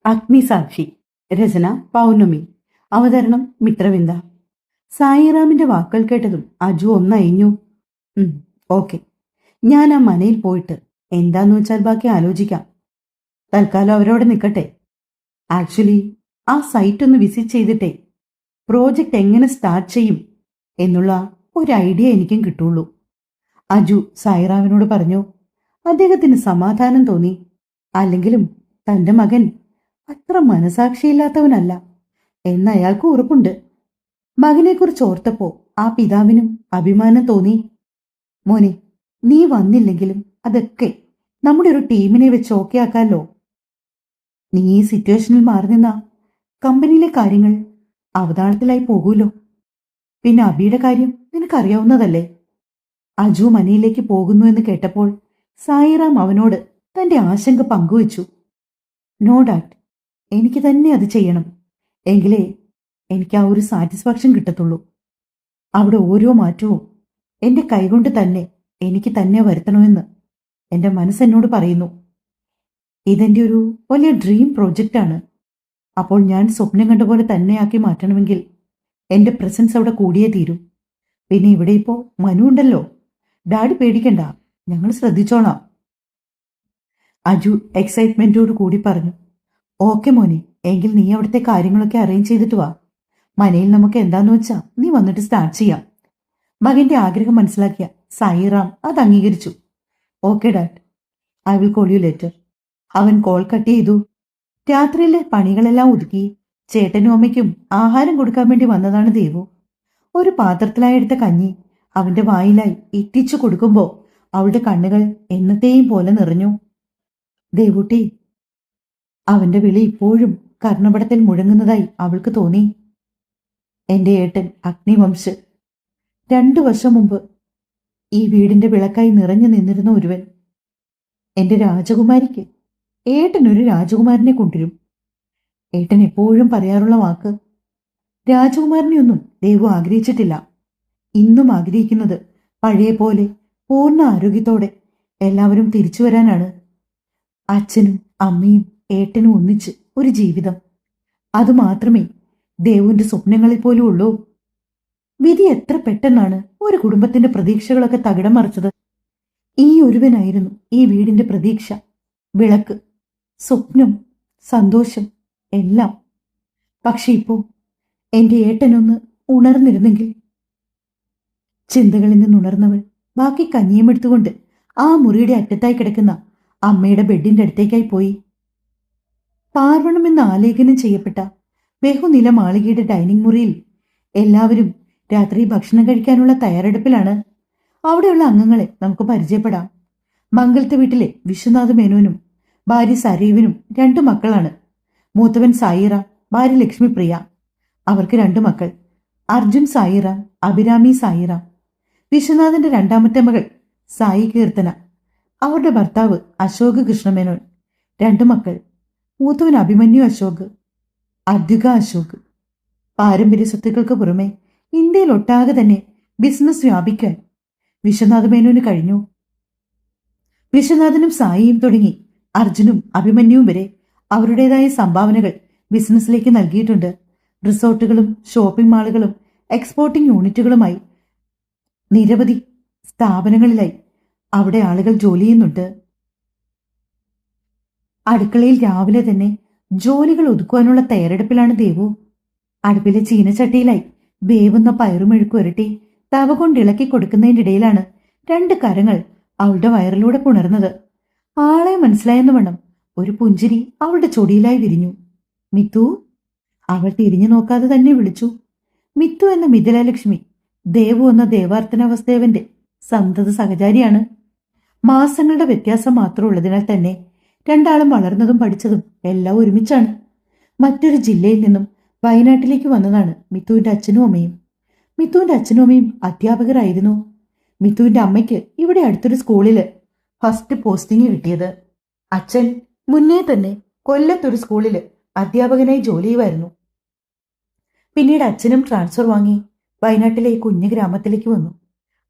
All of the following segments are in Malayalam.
അഗ്നിസാക്ഷി. രചന പൗർണമി. അവതരണം മിത്രവിന്ദ. സായിറാമിന്റെ വാക്കുകൾ കേട്ടതും അജു ഒന്നയഞ്ഞു. ഓക്കെ, ഞാൻ ആ മനയിൽ പോയിട്ട് എന്താന്ന് വെച്ചാൽ ബാക്കി ആലോചിക്കാം. തൽക്കാലം അവരവിടെ നിൽക്കട്ടെ. ആക്ച്വലി ആ സൈറ്റ് ഒന്ന് വിസിറ്റ് ചെയ്തിട്ടേ പ്രോജക്റ്റ് എങ്ങനെ സ്റ്റാർട്ട് ചെയ്യും എന്നുള്ള ഒരു ഐഡിയ എനിക്കും കിട്ടുള്ളൂ. അജു സായിറാമിനോട് പറഞ്ഞു. അദ്ദേഹത്തിന് സമാധാനം തോന്നി. അല്ലെങ്കിലും തന്റെ മകൻ അത്ര മനസാക്ഷിയില്ലാത്തവനല്ല എന്ന് അയാൾക്ക് ഉറപ്പുണ്ട്. മകനെക്കുറിച്ച് ഓർത്തപ്പോ ആ പിതാവിനും അഭിമാനം തോന്നി. മോനെ, നീ വന്നില്ലെങ്കിലും അതൊക്കെ നമ്മുടെ ഒരു ടീമിനെ വെച്ച് ഓക്കെ ആക്കാമല്ലോ. നീ ഈ സിറ്റുവേഷനിൽ മാറി നിന്ന കമ്പനിയിലെ കാര്യങ്ങൾ അവതാളത്തിലായി പോകൂലോ. പിന്നെ അബിയുടെ കാര്യം നിനക്കറിയാവുന്നതല്ലേ. അജു മനയിലേക്ക് പോകുന്നു എന്ന് കേട്ടപ്പോൾ സായിറാം അവനോട് തന്റെ ആശങ്ക പങ്കുവച്ചു. നോ ഡാറ്റ്, എനിക്ക് തന്നെ അത് ചെയ്യണം. എങ്കിലേ എനിക്ക് ആ ഒരു സാറ്റിസ്ഫാക്ഷൻ കിട്ടത്തുള്ളൂ. അവിടെ ഓരോ മാറ്റവും എൻ്റെ കൈകൊണ്ട് തന്നെ എനിക്ക് തന്നെ വരുത്തണമെന്ന് എൻ്റെ മനസ്സെന്നോട് പറയുന്നു. ഇതെൻ്റെ ഒരു വലിയ ഡ്രീം പ്രോജക്റ്റാണ്. അപ്പോൾ ഞാൻ സ്വപ്നം കണ്ട പോലെ തന്നെയാക്കി മാറ്റണമെങ്കിൽ എൻ്റെ പ്രസൻസ് അവിടെ കൂടിയേ തീരൂ. പിന്നെ ഇവിടെ ഇപ്പോൾ മനു ഉണ്ടല്ലോ. ഡാഡി പേടിക്കണ്ട, ഞങ്ങൾ ശ്രദ്ധിച്ചോളാം. അജു എക്സൈറ്റ്മെന്റോട് കൂടി പറഞ്ഞു. ഓക്കെ മോനെ, എങ്കിൽ നീ അവിടുത്തെ കാര്യങ്ങളൊക്കെ അറേഞ്ച് ചെയ്തിട്ട് വാ. മനയിൽ നമുക്ക് എന്താന്ന് വെച്ചാ നീ വന്നിട്ട് സ്റ്റാർട്ട് ചെയ്യാം. മകന്റെ ആഗ്രഹം മനസ്സിലാക്കിയ സായിറാം അത് അംഗീകരിച്ചു. Okay dad, I will call you later. അവൻ കോൾ കട്ട് ചെയ്തു. രാത്രിയിലെ പണികളെല്ലാം ഒതുക്കി ചേട്ടനും അമ്മയ്ക്കും ആഹാരം കൊടുക്കാൻ വേണ്ടി വന്നതാണ് ദേവു. ഒരു പാത്രത്തിലായി എടുത്ത കഞ്ഞി അവന്റെ വായിലായി ഇറ്റിച്ചു കൊടുക്കുമ്പോൾ അവളുടെ കണ്ണുകൾ എന്നത്തെയും പോലെ നിറഞ്ഞു. ദേവുട്ടി. അവന്റെ വിളി ഇപ്പോഴും കർണപടത്തിൽ മുഴങ്ങുന്നതായി അവൾക്ക് തോന്നി. എന്റെ ഏട്ടൻ അഗ്നിവംശ്. 2 വർഷം മുമ്പ് ഈ വീടിന്റെ വിളക്കായി നിറഞ്ഞു നിന്നിരുന്ന ഒരുവൻ. എന്റെ രാജകുമാരിക്ക് ഏട്ടനൊരു രാജകുമാരനെ കൊണ്ടുവരും. ഏട്ടൻ എപ്പോഴും പറയാറുള്ള വാക്ക്. രാജകുമാരനെയൊന്നും ദേവു ആഗ്രഹിച്ചിട്ടില്ല. ഇന്നും ആഗ്രഹിക്കുന്നത് പഴയ പോലെ പൂർണ്ണ ആരോഗ്യത്തോടെ എല്ലാവരും തിരിച്ചു വരാനാണ്. അച്ഛനും അമ്മയും ഏട്ടനും ഒന്നിച്ച് ഒരു ജീവിതം. അതുമാത്രമേ ദേവുവിന്റെ സ്വപ്നങ്ങളിൽ പോലും ഉള്ളൂ. വിധി എത്ര പെട്ടെന്നാണ് ഒരു കുടുംബത്തിന്റെ പ്രതീക്ഷകളൊക്കെ തകിടം മറിച്ചത്. ഈ ഒരുവനായിരുന്നു ഈ വീടിന്റെ പ്രതീക്ഷ, വിളക്ക്, സ്വപ്നം, സന്തോഷം എല്ലാം. പക്ഷെ ഇപ്പോ എന്റെ ഏട്ടനൊന്ന് ഉണർന്നിരുന്നെങ്കിൽ. ചിന്തകളിൽ നിന്നുണർന്നവൾ ബാക്കി കഞ്ഞിയും എടുത്തുകൊണ്ട് ആ മുറിയുടെ അറ്റത്തായി കിടക്കുന്ന അമ്മയുടെ ബെഡിന്റെ അടുത്തേക്കായി പോയി. പാർവണം എന്ന് ആലേഖനം ചെയ്യപ്പെട്ട ബഹുനില മാളികയുടെ ഡൈനിങ് മുറിയിൽ എല്ലാവരും രാത്രി ഭക്ഷണം കഴിക്കാനുള്ള തയ്യാറെടുപ്പിലാണ്. അവിടെയുള്ള അംഗങ്ങളെ നമുക്ക് പരിചയപ്പെടാം. മംഗലത്തെ വീട്ടിലെ വിശ്വനാഥ് മേനോനും ഭാര്യ സരീവിനും 2 മക്കളാണ്. മൂത്തവൻ സായിറ, ഭാര്യ ലക്ഷ്മിപ്രിയ. അവർക്ക് 2 മക്കൾ, അർജുൻ സായിറ, അഭിരാമി സായിറ. വിശ്വനാഥന്റെ 2ാമത്തെ മകൾ സായി കീർത്തന. അവരുടെ ഭർത്താവ് അശോക് കൃഷ്ണമേനോൻ. 2 മക്കൾ, മൂത്തവൻ അഭിമന്യു അശോക്, അദ്വിക അശോക്. പാരമ്പര്യ സ്വത്തുക്കൾക്ക് പുറമെ ഇന്ത്യയിൽ ഒട്ടാകെ തന്നെ ബിസിനസ് വ്യാപിക്കാൻ വിശ്വനാഥ മേനോന് കഴിഞ്ഞു. വിശ്വനാഥനും സായിയും തുടങ്ങി അർജുനും അഭിമന്യുവും വരെ അവരുടേതായ സംഭാവനകൾ ബിസിനസ്സിലേക്ക് നൽകിയിട്ടുണ്ട്. റിസോർട്ടുകളും ഷോപ്പിംഗ് മാളുകളും എക്സ്പോർട്ടിംഗ് യൂണിറ്റുകളുമായി നിരവധി സ്ഥാപനങ്ങളിലായി അവിടെ ആളുകൾ ജോലി ചെയ്യുന്നുണ്ട്. അടുക്കളയിൽ രാവിലെ തന്നെ ജോലികൾ ഒതുക്കുവാനുള്ള തയ്യാറെടുപ്പിലാണ് ദേവു. അടുപ്പിലെ ചീനച്ചട്ടിയിലായി വേവുന്ന പയറുമെഴുക്കുരട്ടി തവ കൊണ്ട് ഇളക്കി കൊടുക്കുന്നതിൻ്റെ ഇടയിലാണ് 2 കരങ്ങൾ അവളുടെ വയറിലൂടെ പുണർന്നത്. ആളെ മനസ്സിലായെന്ന് വണ്ണം ഒരു പുഞ്ചിരി അവളുടെ ചൊടിയിലായി വിരിഞ്ഞു. മിത്തു. അവൾ തിരിഞ്ഞു നോക്കാതെ തന്നെ വിളിച്ചു. മിത്തു എന്ന മിഥിലലക്ഷ്മി ദേവു എന്ന ദേവാർത്തനാവസ്തേവന്റെ സന്തത സഹചാരിയാണ്. മാസങ്ങളുടെ വ്യത്യാസം മാത്രമുള്ളതിനാൽ തന്നെ 2 ആളും വളർന്നതും പഠിച്ചതും എല്ലാം ഒരുമിച്ചാണ്. മറ്റൊരു ജില്ലയിൽ നിന്നും വയനാട്ടിലേക്ക് വന്നതാണ് മിത്തുവിന്റെ അച്ഛനും അമ്മയും. മിത്തുവിന്റെ അച്ഛനും അമ്മയും അധ്യാപകരായിരുന്നു. മിത്തുവിന്റെ അമ്മയ്ക്ക് ഇവിടെ അടുത്തൊരു സ്കൂളില് ഫസ്റ്റ് പോസ്റ്റിംഗ് കിട്ടിയത്. അച്ഛൻ മുന്നേ തന്നെ കൊല്ലത്തൊരു സ്കൂളില് അധ്യാപകനായി ജോലി ചെയ്യുമായിരുന്നു. പിന്നീട് അച്ഛനും ട്രാൻസ്ഫർ വാങ്ങി വയനാട്ടിലെ കുഞ്ഞു ഗ്രാമത്തിലേക്ക് വന്നു.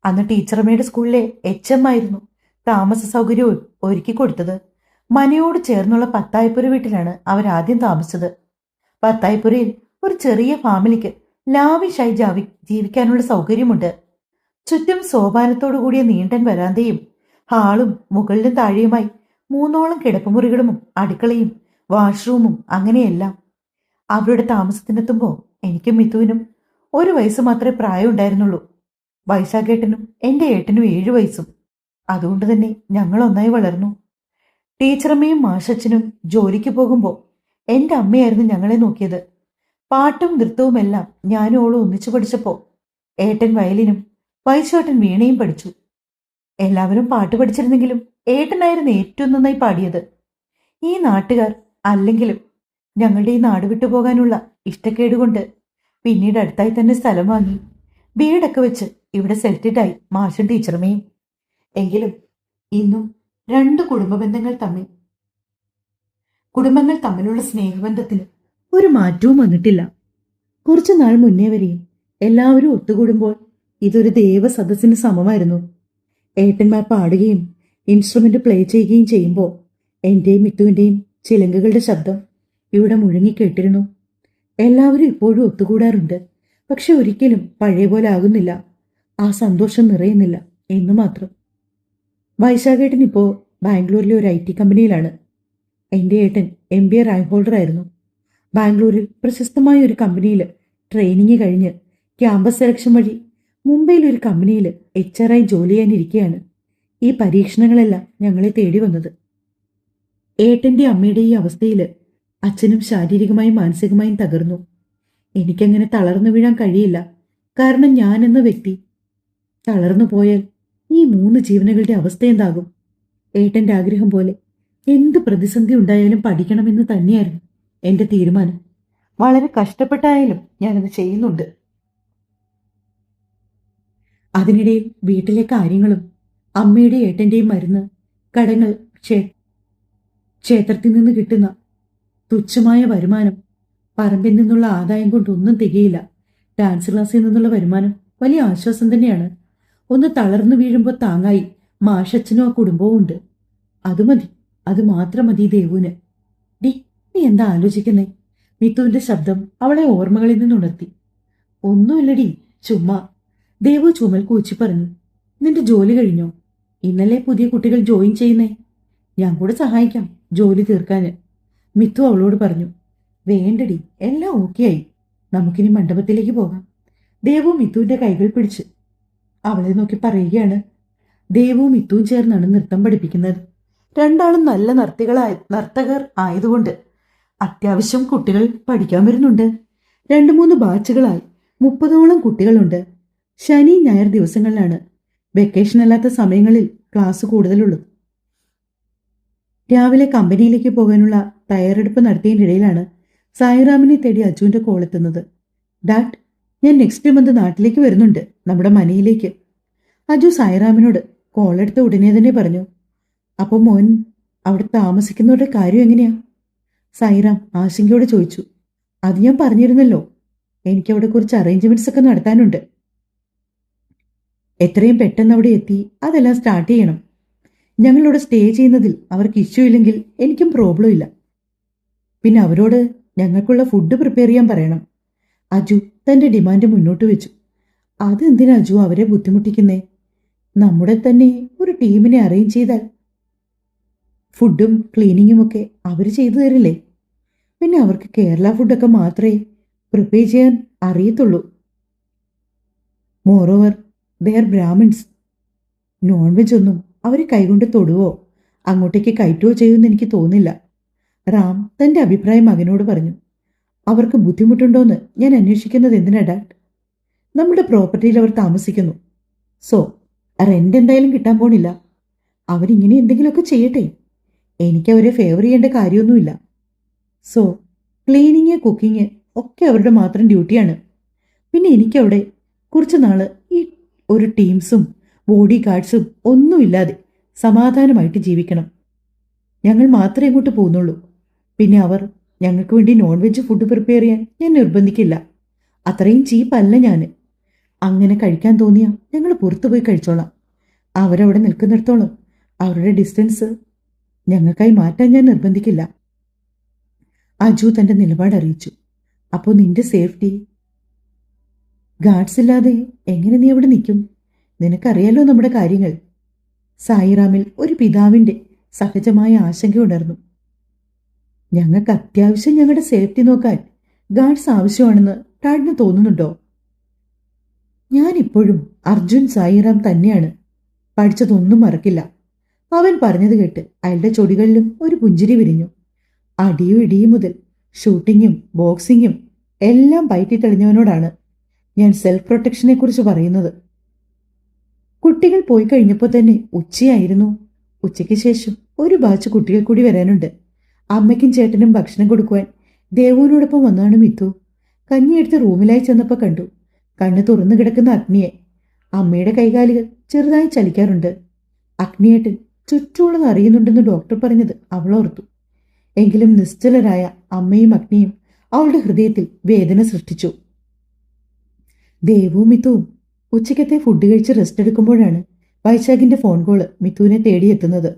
അന്ന് ടീച്ചറമ്മയുടെ സ്കൂളിലെ HM ആയിരുന്നു താമസ സൗകര്യവും ഒരുക്കി കൊടുത്തത്. മനയോട് ചേർന്നുള്ള പത്തായപ്പുര വീട്ടിലാണ് അവരാദ്യം താമസിച്ചത്. പത്തായപ്പുരയിൽ ഒരു ചെറിയ ഫാമിലിക്ക് ലാവിഷായി ജീവിക്കാനുള്ള സൗകര്യമുണ്ട്. ചുറ്റും സോപാനത്തോടു കൂടിയ നീണ്ടൻ വരാന്തയും ഹാളും മുകളിലും താഴെയുമായി 3ഓളം കിടപ്പുമുറികളും അടുക്കളയും വാഷ്റൂമും അങ്ങനെയെല്ലാം. അവരുടെ താമസത്തിനെത്തുമ്പോൾ എനിക്കും മിഥുവിനും 1 വയസ്സ് മാത്രമേ പ്രായം ഉണ്ടായിരുന്നുള്ളൂ. വൈശാഖേട്ടനും എൻ്റെ ഏട്ടനും 7 വയസ്സും. അതുകൊണ്ട് തന്നെ ഞങ്ങൾ ഒന്നായി വളർന്നു. ടീച്ചറമ്മയും മാഷച്ചനും ജോലിക്ക് പോകുമ്പോൾ എൻ്റെ അമ്മയായിരുന്നു ഞങ്ങളെ നോക്കിയത്. പാട്ടും നൃത്തവുമെല്ലാം ഞാനും ഓളും ഒന്നിച്ചു പഠിച്ചപ്പോൾ ഏട്ടൻ വയലിനും വൈശാട്ടൻ വീണയും പഠിച്ചു. എല്ലാവരും പാട്ട് പഠിച്ചിരുന്നെങ്കിലും ഏട്ടനായിരുന്നു ഏറ്റവും നന്നായി പാടിയത്. ഈ നാട്ടുകാർ അല്ലെങ്കിലും ഞങ്ങളുടെ ഈ നാട് വിട്ടുപോകാനുള്ള ഇഷ്ടക്കേടുകൊണ്ട് പിന്നീട് അടുത്തായി തന്നെ സ്ഥലം വാങ്ങി വീടൊക്കെ വെച്ച് ഇവിടെ സെറ്റിൽഡായി മാഷും ടീച്ചറുമേയും. എങ്കിലും ഇന്നും 2 കുടുംബങ്ങൾ തമ്മിലുള്ള സ്നേഹബന്ധത്തിന് ഒരു മാറ്റവും വന്നിട്ടില്ല. കുറച്ചു നാൾ മുന്നേ വരെയും എല്ലാവരും ഒത്തുകൂടുമ്പോൾ ഇതൊരു ദേവസദസ്സിന് സമമായിരുന്നു. ഏട്ടന്മാർ പാടുകയും ഇൻസ്ട്രുമെന്റ് പ്ലേ ചെയ്യുകയും ചെയ്യുമ്പോൾ എന്റെയും മിത്തുവിന്റെയും ചിലങ്കകളുടെ ശബ്ദം ഇവിടെ മുഴങ്ങിക്കേട്ടിരുന്നു. എല്ലാവരും ഇപ്പോഴും ഒത്തുകൂടാറുണ്ട്. പക്ഷെ ഒരിക്കലും പഴയ പോലെ ആകുന്നില്ല. ആ സന്തോഷം നിറയുന്നില്ല എന്നു മാത്രം. വൈശാഖേട്ടൻ ഇപ്പോൾ ബാംഗ്ലൂരിലെ ഒരു IT കമ്പനിയിലാണ്. എൻ്റെ ഏട്ടൻ MBA റാങ്ക് ഹോൾഡർ ആയിരുന്നു. ബാംഗ്ലൂരിൽ പ്രശസ്തമായ ഒരു കമ്പനിയിൽ ട്രെയിനിങ് കഴിഞ്ഞ് ക്യാമ്പസ് സെലക്ഷൻ വഴി മുംബൈയിൽ ഒരു കമ്പനിയിൽ HR ജോലി ചെയ്യാനിരിക്കുകയാണ് ഈ പരീക്ഷണങ്ങളെല്ലാം ഞങ്ങളെ തേടി വന്നത്. ഏട്ടൻ്റെ അമ്മയുടെ ഈ അവസ്ഥയിൽ അച്ഛനും ശാരീരികമായും മാനസികമായും തകർന്നു. എനിക്കങ്ങനെ തളർന്നു വീഴാൻ കഴിയില്ല. കാരണം ഞാൻ എന്ന വ്യക്തി തളർന്നു പോയാൽ ഈ 3 ജീവനുകളുടെ അവസ്ഥ എന്താകും? ഏട്ടൻ്റെ ആഗ്രഹം പോലെ എന്ത് പ്രതിസന്ധി ഉണ്ടായാലും പഠിക്കണമെന്ന് തന്നെയായിരുന്നു എൻ്റെ തീരുമാനം. വളരെ കഷ്ടപ്പെട്ടായാലും ഞാനത് ചെയ്യുന്നുണ്ട്. അതിനിടയിൽ വീട്ടിലെ കാര്യങ്ങളും അമ്മയുടെ ഏട്ടൻ്റെയും മരുന്ന് കടങ്ങൾ, ക്ഷേത്രത്തിൽ നിന്ന് കിട്ടുന്ന തുച്ഛമായ വരുമാനം, പറമ്പിൽ നിന്നുള്ള ആദായം കൊണ്ടൊന്നും തികയില്ല. ഡാൻസ് ക്ലാസ്സിൽ നിന്നുള്ള വരുമാനം വലിയ ആശ്വാസം തന്നെയാണ്. ഒന്ന് തളർന്നു വീഴുമ്പോൾ താങ്ങായി മാഷച്ചനും ആ കുടുംബവും ഉണ്ട്. അത് മതി, അത് മാത്രം മതി ദേവുവിന്. നീ എന്താ ആലോചിക്കുന്നേ? മിത്തുവിന്റെ ശബ്ദം അവളെ ഓർമ്മകളിൽ നിന്നുണർത്തി. ഒന്നുമില്ലടി, ചുമ്മാ. ദേവു ചുമൽ കൂച്ചി പറഞ്ഞു. നിന്റെ ജോലി കഴിഞ്ഞോ? ഇന്നലെ പുതിയ കുട്ടികൾ ജോയിൻ ചെയ്യുന്നേ. ഞാൻ കൂടെ സഹായിക്കാം ജോലി തീർക്കാന്, മിത്തു അവളോട് പറഞ്ഞു. വേണ്ടടി, എല്ലാം ഓക്കെ ആയി. നമുക്കിനി മണ്ഡപത്തിലേക്ക് പോകാം. ദേവു മിത്തുവിന്റെ കൈകൾ പിടിച്ച് അവളെ നോക്കി പറയുകയാണ്. ദേവുവും മിത്തുവും ചേർന്നാണ് നൃത്തം പഠിപ്പിക്കുന്നത്. രണ്ടാളും നല്ല നർത്തകർ ആയതുകൊണ്ട് അത്യാവശ്യം കുട്ടികൾ പഠിക്കാൻ വരുന്നുണ്ട്. 2-3 ബാച്ചുകളായി 30ഓളം കുട്ടികളുണ്ട്. ശനി ഞായർ ദിവസങ്ങളിലാണ് വെക്കേഷൻ അല്ലാത്ത സമയങ്ങളിൽ ക്ലാസ് കൂടുതലുള്ളൂ. രാവിലെ കമ്പനിയിലേക്ക് പോകാനുള്ള തയ്യാറെടുപ്പ് നടത്തിയതിനിടയിലാണ് സായിറാമിനെ തേടി അജുവിന്റെ കോൾ എത്തുന്നത്. ഡാഡ്, ഞാൻ നെക്സ്റ്റ് മന്ത് നാട്ടിലേക്ക് വരുന്നുണ്ട്, നമ്മുടെ മനയിലേക്ക്. അജു സായിറാമിനോട് കോൾ എടുത്ത ഉടനെ തന്നെ പറഞ്ഞു. അപ്പോൾ മോൻ അവിടെ താമസിക്കുന്നവരുടെ കാര്യം എങ്ങനെയാ? സായിറാം ആശങ്കയോടെ ചോദിച്ചു. അത് ഞാൻ പറഞ്ഞിരുന്നല്ലോ, എനിക്കവിടെ കുറച്ച് അറേഞ്ച്മെന്റ്സ് ഒക്കെ നടത്താനുണ്ട്. എത്രയും പെട്ടെന്ന് അവിടെ എത്തി അതെല്ലാം സ്റ്റാർട്ട് ചെയ്യണം. ഞങ്ങളിവിടെ സ്റ്റേ ചെയ്യുന്നതിൽ അവർക്ക് ഇഷ്യൂ ഇല്ലെങ്കിൽ എനിക്കും പ്രോബ്ലം ഇല്ല. പിന്നെ അവരോട് ഞങ്ങൾക്കുള്ള ഫുഡ് പ്രിപ്പയർ ചെയ്യാൻ പറയണം. അജു തന്റെ ഡിമാൻഡ് മുന്നോട്ട് വെച്ചു. അതെന്തിനാ അജു അവരെ ബുദ്ധിമുട്ടിക്കുന്നേ? നമ്മുടെ തന്നെ ഒരു ടീമിനെ അറേഞ്ച് ചെയ്താൽ ഫുഡും ക്ലീനിങ്ങും ഒക്കെ അവർ ചെയ്തു തരില്ലേ? പിന്നെ അവർക്ക് കേരള ഫുഡൊക്കെ മാത്രമേ പ്രിപ്പയർ ചെയ്യാൻ അറിയത്തുള്ളൂ. Moreover there Brahmins. Non veg ഒന്നും അവർ കൈകൊണ്ട് തൊടുവോ അങ്ങോട്ടേക്ക് കയറ്റുവോ ചെയ്യുമെന്ന് എനിക്ക് തോന്നില്ല. റാം തന്റെ അഭിപ്രായം മകനോട് പറഞ്ഞു. അവർക്ക് ബുദ്ധിമുട്ടുണ്ടോയെന്ന് ഞാൻ അന്വേഷിക്കുന്നത് എന്തിനാ ഡാഡ്? നമ്മുടെ പ്രോപ്പർട്ടിയിൽ അവർ താമസിക്കുന്നു. സോ റെന്റ് എന്തായാലും കിട്ടാൻ പോണില്ല. അവരിങ്ങനെ എന്തെങ്കിലുമൊക്കെ ചെയ്യട്ടെ. എനിക്കവരെ ഫേവർ ചെയ്യേണ്ട കാര്യമൊന്നുമില്ല. സോ ക്ലീനിങ്, കുക്കിങ് ഒക്കെ അവരുടെ മാത്രം ഡ്യൂട്ടിയാണ്. പിന്നെ എനിക്കവിടെ കുറച്ച് നാള് ഈ ഒരു ടീംസും ബോഡി ഗാർഡ്സും ഒന്നുമില്ലാതെ സമാധാനമായിട്ട് ജീവിക്കണം. ഞങ്ങൾ മാത്രമേ ഇങ്ങോട്ട് പോകുന്നുള്ളൂ. പിന്നെ അവർ ഞങ്ങൾക്ക് വേണ്ടി നോൺ വെജ് ഫുഡ് പ്രിപ്പയർ ചെയ്യാൻ ഞാൻ നിർബന്ധിക്കില്ല. അത്രയും ചീപ്പല്ല ഞാൻ. അങ്ങനെ കഴിക്കാൻ തോന്നിയാൽ ഞങ്ങൾ പുറത്തു പോയി കഴിച്ചോളാം. അവരവിടെ നിൽക്കുന്നിടത്തോളം അവരുടെ ഡിസ്റ്റൻസ് ഞങ്ങൾക്കായി മാറ്റാൻ ഞാൻ നിർബന്ധിക്കില്ല. അജു തന്റെ നിലപാട് അറിയിച്ചു. അപ്പോൾ നിന്റെ സേഫ്റ്റി? ഗാർഡ്സ് ഇല്ലാതെ എങ്ങനെ നീ അവിടെ നിൽക്കും? നിനക്കറിയാലോ നമ്മുടെ കാര്യങ്ങൾ. സായിറാമിൽ ഒരു പിതാവിന്റെ സഹജമായ ആശങ്കയുണർന്നു. ഞങ്ങൾക്ക് അത്യാവശ്യം ഞങ്ങളുടെ സേഫ്റ്റി നോക്കാൻ ഗാർഡ്സ് ആവശ്യമാണെന്ന് ടാഡിന് തോന്നുന്നുണ്ടോ? ഞാനിപ്പോഴും അർജുൻ സായിറാം തന്നെയാണ്. പഠിച്ചതൊന്നും മറക്കില്ല. അവൻ പറഞ്ഞത് കേട്ട് അയാളുടെ ചൊടികളിലും ഒരു പുഞ്ചിരി വിരിഞ്ഞു. അടിയും ഇടിയും മുതൽ ഷൂട്ടിങ്ങും ബോക്സിങ്ങും എല്ലാം പയറ്റി തെളിഞ്ഞവനോടാണ് ഞാൻ സെൽഫ് പ്രൊട്ടക്ഷനെ കുറിച്ച് പറയുന്നത്. കുട്ടികൾ പോയി കഴിഞ്ഞപ്പോൾ തന്നെ ഉച്ചയായിരുന്നു. ഉച്ചയ്ക്ക് ശേഷം ഒരു ബാച്ച് കുട്ടികൾ കൂടി വരാനുണ്ട്. അമ്മയ്ക്കും ചേട്ടനും ഭക്ഷണം കൊടുക്കുവാൻ ദേവുവിനോടൊപ്പം വന്നാണ് മിത്തു. കഞ്ഞിയെടുത്ത് റൂമിലായി ചെന്നപ്പോൾ കണ്ടു കണ്ണ് തുറന്നു കിടക്കുന്ന അഗ്നിയെ. അമ്മയുടെ കൈകാലുകൾ ചെറുതായി ചലിക്കാറുണ്ട്. അഗ്നിയേട്ടൻ ചുറ്റുമുള്ളത് അറിയുന്നുണ്ടെന്ന് ഡോക്ടർ പറഞ്ഞത് അവൾ ഓർത്തു. എങ്കിലും നിശ്ചലരായ അമ്മയും അഗ്നിയും അവളുടെ ഹൃദയത്തിൽ വേദന സൃഷ്ടിച്ചു. ദേവും മിത്തുവും ഉച്ചയ്ക്കത്തെ ഫുഡ് കഴിച്ച് റെസ്റ്റ് എടുക്കുമ്പോഴാണ് വൈശാഖിന്റെ ഫോൺ കോള് മിത്തുവിനെ തേടിയെത്തുന്നത്.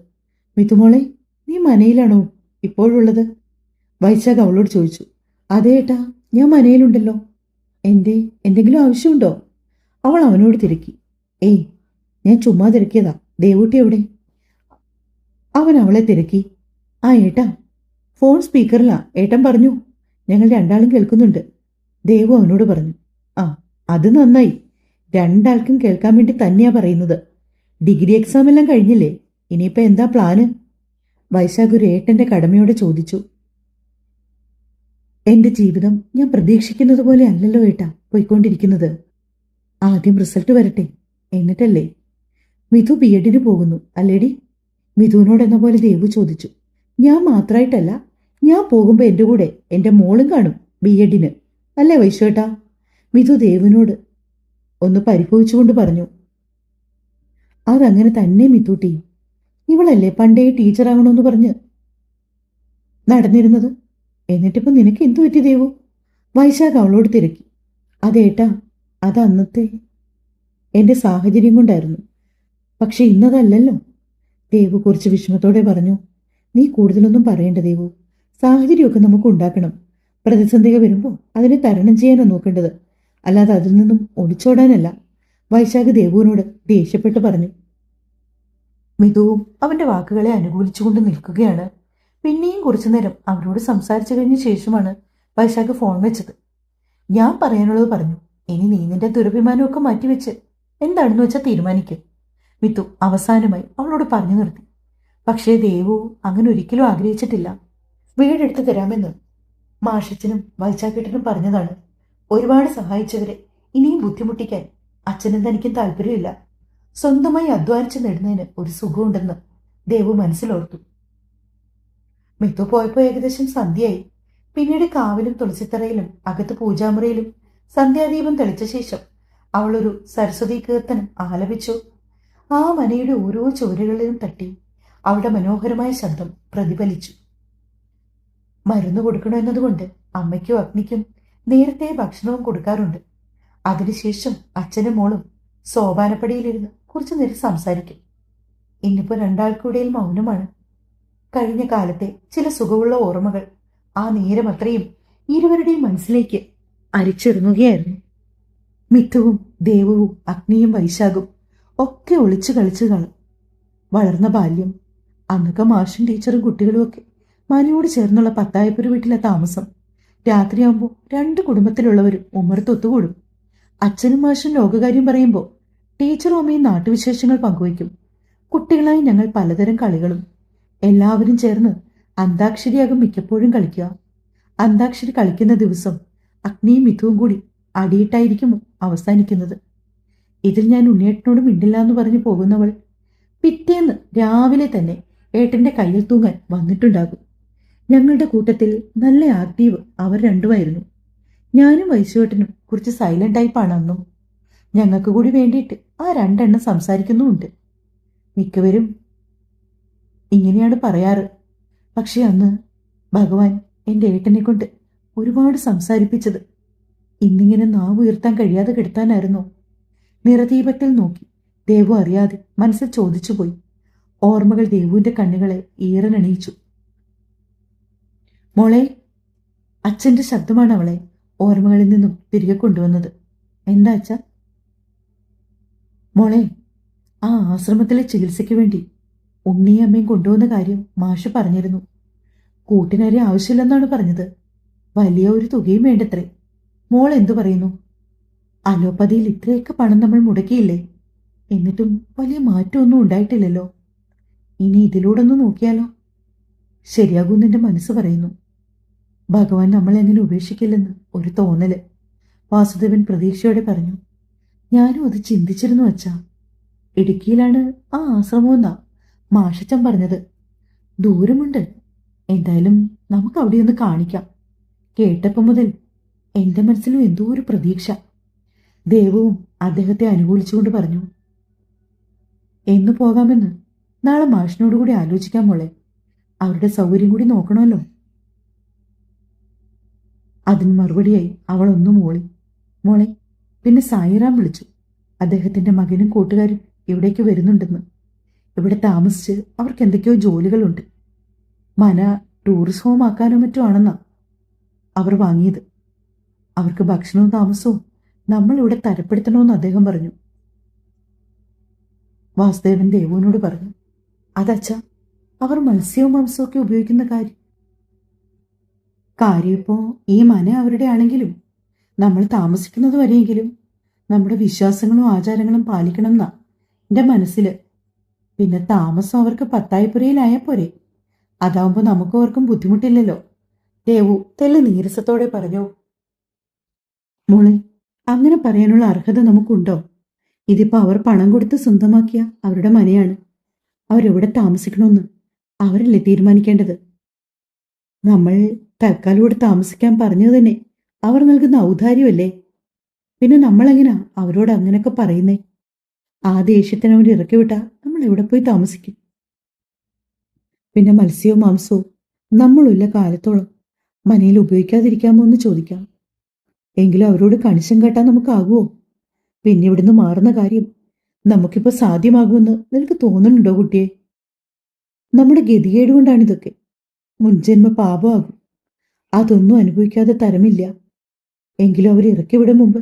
മിത്തുമോളെ, നീ മനയിലാണോ ഇപ്പോഴുള്ളത്? വൈശാഖ് അവളോട് ചോദിച്ചു. അതേ ഏട്ടാ, ഞാൻ മനയിലുണ്ടല്ലോ. എന്തെങ്കിലും ആവശ്യമുണ്ടോ? അവൾ അവനോട് തിരക്കി. ഏയ്, ഞാൻ ചുമ്മാ തിരക്കിയതാ. ദേവൂട്ടി എവിടെ? അവൻ അവളെ തിരക്കി. ആ ഏട്ടാ, ഫോൺ സ്പീക്കറിലാ. ഏട്ടൻ പറഞ്ഞു. ഞങ്ങൾ രണ്ടാളും കേൾക്കുന്നുണ്ട്. ദേവു അവനോട് പറഞ്ഞു. ആ, അത് നന്നായി. രണ്ടാൾക്കും കേൾക്കാൻ വേണ്ടി തന്നെയാ പറയുന്നത്. ഡിഗ്രി എക്സാം എല്ലാം കഴിഞ്ഞില്ലേ? ഇനിയിപ്പോ എന്താ പ്ലാന്? വൈശാഖ് ഒരു ഏട്ടന്റെ കടമയോടെ ചോദിച്ചു. എന്റെ ജീവിതം ഞാൻ പ്രതീക്ഷിക്കുന്നത് പോലെ അല്ലല്ലോ ഏട്ടാ പോയിക്കൊണ്ടിരിക്കുന്നത്. ആദ്യം റിസൾട്ട് വരട്ടെ, എന്നിട്ടല്ലേ. മിഥു ബി.എഡിന് പോകുന്നു അല്ലേടി? മിഥുവിനോടെന്ന പോലെ ദേവു ചോദിച്ചു. ഞാൻ മാത്രമായിട്ടല്ല, ഞാൻ പോകുമ്പോൾ എൻ്റെ കൂടെ എൻ്റെ മോളും കാണും ബി.എഡിന്, അല്ലേ വൈശേട്ടാ? മിഥു ദേവിനോട് ഒന്ന് പരിഭവിച്ചുകൊണ്ട് പറഞ്ഞു. അതങ്ങനെ തന്നെ മിഥുട്ടി. ഇവളല്ലേ പണ്ടേ ടീച്ചറാകണമെന്ന് പറഞ്ഞ് നടന്നിരുന്നത്. എന്നിട്ടിപ്പോൾ നിനക്ക് എന്തു പറ്റി ദേവു? വൈശാഖ് അവളോട് തിരക്കി. അതേട്ടാ, അത് അന്നത്തെ എൻ്റെ സാഹചര്യം കൊണ്ടായിരുന്നു. പക്ഷെ ഇന്നതല്ലല്ലോ. ദേവു കുറച്ച് വിഷമത്തോടെ പറഞ്ഞു. നീ കൂടുതലൊന്നും പറയേണ്ട ദേവു. സാഹചര്യമൊക്കെ നമുക്ക് ഉണ്ടാക്കണം. പ്രതിസന്ധികൾ വരുമ്പോൾ അതിനെ തരണം ചെയ്യാനാണ് നോക്കേണ്ടത്, അല്ലാതെ അതിൽ നിന്നും ഒളിച്ചോടാനല്ല. വൈശാഖ് ദേവുവിനോട് ദേഷ്യപ്പെട്ട് പറഞ്ഞു. മിഥുവും അവന്റെ വാക്കുകളെ അനുകൂലിച്ചുകൊണ്ട് നിൽക്കുകയാണ്. പിന്നെയും കുറച്ചു നേരം അവരോട് സംസാരിച്ചു കഴിഞ്ഞ ശേഷമാണ് വൈശാഖ് ഫോൺ വെച്ചത്. ഞാൻ പറയാനുള്ളത് പറഞ്ഞു. ഇനി നീ നിന്റെ ദുരഭിമാനമൊക്കെ മാറ്റിവെച്ച് എന്താണെന്ന് വെച്ചാൽ തീരുമാനിക്കും. മിഥു അവസാനമായി അവളോട് പറഞ്ഞു നിർത്തി. പക്ഷേ ദേവു അങ്ങനെ ഒരിക്കലും ആഗ്രഹിച്ചിട്ടില്ല. വീടെടുത്ത് തരാമെന്ന് മാഷച്ചനും വൈശാഖേട്ടനും പറഞ്ഞതാണ്. ഒരുപാട് സഹായിച്ചവരെ ഇനിയും ബുദ്ധിമുട്ടിക്കാൻ അച്ഛനും തനിക്കും താല്പര്യമില്ല. സ്വന്തമായി അധ്വാനിച്ച് നേടുന്നതിന് ഒരു സുഖമുണ്ടെന്ന് ദേവു മനസ്സിലോർത്തു. മിത്തു പോയപ്പോൾ ഏകദേശം സന്ധ്യയായി. പിന്നീട് കാവിലും തുളസിത്തറയിലും അകത്ത് പൂജാമുറിയിലും സന്ധ്യാദീപം തെളിച്ച ശേഷം അവളൊരു സരസ്വതി കീർത്തനം ആലപിച്ചു. ആ മനയുടെ ഓരോ ചുവരുകളിലും തട്ടി അവളുടെ മനോഹരമായ ശബ്ദം പ്രതിഫലിച്ചു. മരുന്ന് കൊടുക്കണമെന്നതുകൊണ്ട് അമ്മയ്ക്കും അഗ്നിക്കും നേരത്തെ ഭക്ഷണവും കൊടുക്കാറുണ്ട്. അതിനുശേഷം അച്ഛനും മോളും സോപാനപ്പടിയിലിരുന്ന് കുറച്ചു നേരം സംസാരിക്കും. ഇന്നിപ്പോൾ രണ്ടാൾക്കിടയിൽ മൗനമാണ്. കഴിഞ്ഞ കാലത്തെ ചില സുഖമുള്ള ഓർമ്മകൾ ആ നേരമത്രയും ഇരുവരുടെയും മനസ്സിലേക്ക് അരിച്ചിറങ്ങുകയായിരുന്നു. മിഥുവും ദേവുവും അഗ്നിയും വൈശാഖും ഒക്കെ ഒളിച്ചു കളിച്ചു കാണും. വളർന്ന ബാല്യം. അന്നൊക്കെ മാഷും ടീച്ചറും കുട്ടികളും ഒക്കെ മനയോട് ചേർന്നുള്ള പത്തായപ്പുര വീട്ടിലെ താമസം. രാത്രിയാകുമ്പോൾ രണ്ട് കുടുംബത്തിലുള്ളവരും ഉമ്മറത്ത് ഒത്തുകൂടും. അച്ഛനും മാഷും ലോകകാര്യം പറയുമ്പോൾ ടീച്ചറും അമ്മയും നാട്ടുവിശേഷങ്ങൾ പങ്കുവയ്ക്കും. കുട്ടികളായി ഞങ്ങൾ പലതരം കളികളും. എല്ലാവരും ചേർന്ന് അന്താക്ഷരിയാകും മിക്കപ്പോഴും കളിക്കുക. അന്താക്ഷരി കളിക്കുന്ന ദിവസം അഗ്നിയും മിഥുവും കൂടി അടിയിട്ടായിരിക്കും അവസാനിക്കുന്നത്. ഇതിൽ ഞാൻ ഉണ്ണിയേട്ടനോട് മിണ്ടില്ല എന്ന് പറഞ്ഞു പോകുന്നവൾ പിറ്റേന്ന് രാവിലെ തന്നെ ഏട്ടന്റെ കയ്യിൽ തൂങ്ങാൻ വന്നിട്ടുണ്ടാകും. ഞങ്ങളുടെ കൂട്ടത്തിൽ നല്ല ആക്റ്റീവ് അവർ രണ്ടുമായിരുന്നു. ഞാനും വൈശുവേട്ടനും കുറച്ച് സൈലന്റ് ടൈപ്പാണ് അന്നും. ഞങ്ങൾക്ക് കൂടി വേണ്ടിയിട്ട് ആ രണ്ടെണ്ണം സംസാരിക്കുന്നുമുണ്ട്. മിക്കവരും ഇങ്ങനെയാണ് പറയാറ്. പക്ഷെ അന്ന് ഭഗവാൻ എൻ്റെ ഏട്ടനെ കൊണ്ട് ഒരുപാട് സംസാരിപ്പിച്ചത് ഇന്നിങ്ങനെ നാവ് ഉയർത്താൻ കഴിയാതെ കെടുത്താനായിരുന്നോ? നിറദീപത്തിൽ നോക്കി ദേവു അറിയാതെ മനസ്സിൽ ചോദിച്ചുപോയി. ഓർമ്മകൾ ദേവുവിന്റെ കണ്ണുകളെ ഈറനണിയിച്ചു. മോളെ, അച്ഛന്റെ ശബ്ദമാണ് അവളെ ഓർമ്മകളിൽ നിന്നും തിരികെ കൊണ്ടുവന്നത്. എന്താ അച്ഛ? മോളെ, ആ ആശ്രമത്തിലെ ചികിത്സയ്ക്ക് വേണ്ടി ഉണ്ണിയും അമ്മയും കൊണ്ടുവന്ന കാര്യം മാഷ് പറഞ്ഞിരുന്നു. കൂട്ടിനാരെ ആവശ്യമില്ലെന്നാണ് പറഞ്ഞത്. വലിയ ഒരു തുകയും വേണ്ടത്രേ. മോൾ എന്തു പറയുന്നു? അലോപ്പതിയിൽ ഇത്രയൊക്കെ പണം നമ്മൾ മുടക്കിയില്ലേ? എന്നിട്ടും വലിയ മാറ്റമൊന്നും ഉണ്ടായിട്ടില്ലല്ലോ. ഇനി ഇതിലൂടെ ഒന്ന് നോക്കിയാലോ? ശരിയാകുമെന്ന് മനസ്സ് പറയുന്നു. ഭഗവാൻ നമ്മളെ എങ്ങനെ ഉപേക്ഷിക്കില്ലെന്ന് ഒരു തോന്നല്. വാസുദേവൻ പ്രതീക്ഷയോടെ പറഞ്ഞു. ഞാനും അത് ചിന്തിച്ചിരുന്നു അച്ഛാ. ഇടുക്കിയിലാണ് ആ ആശ്രമമെന്നാ മാഷച്ചൻ പറഞ്ഞത്. ദൂരമുണ്ട്. എന്തായാലും നമുക്ക് അവിടെ ഒന്ന് കാണിക്കാം. കേട്ടപ്പം മുതൽ എന്റെ മനസ്സിലും എന്തോ ഒരു പ്രതീക്ഷ. ദേവവും അദ്ദേഹത്തെ അനുകൂലിച്ചുകൊണ്ട് പറഞ്ഞു. എന്ന് പോകാമെന്ന് നാളെ മാഷിനോട് കൂടി ആലോചിക്കാം മോളെ. അവരുടെ സൗകര്യം കൂടി നോക്കണമല്ലോ. അതിന് മറുപടിയായി അവൾ ഒന്നു മൂളി. മോളെ, പിന്നെ സായിറാം വിളിച്ചു. അദ്ദേഹത്തിന്റെ മകനും കൂട്ടുകാരും ഇവിടേക്ക് വരുന്നുണ്ടെന്ന്. ഇവിടെ താമസിച്ച് അവർക്ക് എന്തൊക്കെയോ ജോലികളുണ്ട്. മന ടൂറിസ്റ്റ് ഹോം ആക്കാനോ മറ്റോ ആണെന്നാ അവർ വാങ്ങിയത്. അവർക്ക് ഭക്ഷണവും താമസവും നമ്മൾ ഇവിടെ തരപ്പെടുത്തണമെന്ന് അദ്ദേഹം പറഞ്ഞു. വാസുദേവൻ ദേവുവിനോട് പറഞ്ഞു. അതച്ഛ, അവർ മത്സ്യവും മാംസവും ഒക്കെ ഉപയോഗിക്കുന്ന കാര്യം ഇപ്പോ ഈ മന അവരുടെ ആണെങ്കിലും നമ്മൾ താമസിക്കുന്നത് വരെയെങ്കിലും നമ്മുടെ വിശ്വാസങ്ങളും ആചാരങ്ങളും പാലിക്കണം എന്നാ എൻ്റെ മനസ്സിൽ. പിന്നെ താമസം അവർക്ക് പത്തായപ്പുരയിലായാൽ പോരെ. അതാവുമ്പോൾ നമുക്ക് അവർക്കും ബുദ്ധിമുട്ടില്ലല്ലോ. ദേവു തെല്ല് നീരസത്തോടെ പറഞ്ഞു. മോളെ, അങ്ങനെ പറയാനുള്ള അർഹത നമുക്കുണ്ടോ? ഇതിപ്പോ അവർ പണം കൊടുത്ത് സ്വന്തമാക്കിയ അവരുടെ മനയാണ്. അവരെവിടെ താമസിക്കണമെന്ന് അവരല്ലേ തീരുമാനിക്കേണ്ടത്. നമ്മൾ തൽക്കാലം ഇവിടെ താമസിക്കാൻ പറഞ്ഞത് തന്നെ അവർ നൽകുന്ന ഔദാര്യമല്ലേ. പിന്നെ നമ്മളെങ്ങനാ അവരോട് അങ്ങനെയൊക്കെ പറയുന്നേ? ആ ദേഷ്യത്തിന് അവർ ഇറക്കി വിട്ടാ നമ്മൾ എവിടെ പോയി താമസിക്കും? പിന്നെ മത്സ്യവും മാംസവും നമ്മളുള്ള കാലത്തോളം മനയിൽ ഉപയോഗിക്കാതിരിക്കാമോ എന്ന് ചോദിക്കാം. എങ്കിലും അവരോട് കണിശം കാട്ടാൻ നമുക്കാകുമോ? പിന്നെ ഇവിടുന്ന് മാറുന്ന കാര്യം നമുക്കിപ്പോൾ സാധ്യമാകുമെന്ന് നിനക്ക് തോന്നുന്നുണ്ടോ കുട്ടിയെ? നമ്മുടെ ഗതികേട് കൊണ്ടാണിതൊക്കെ. മുൻജന്മ പാപമാകും. അതൊന്നും അനുഭവിക്കാതെ തരമില്ല. എങ്കിലും അവർ ഇറക്കി വിടും മുമ്പ്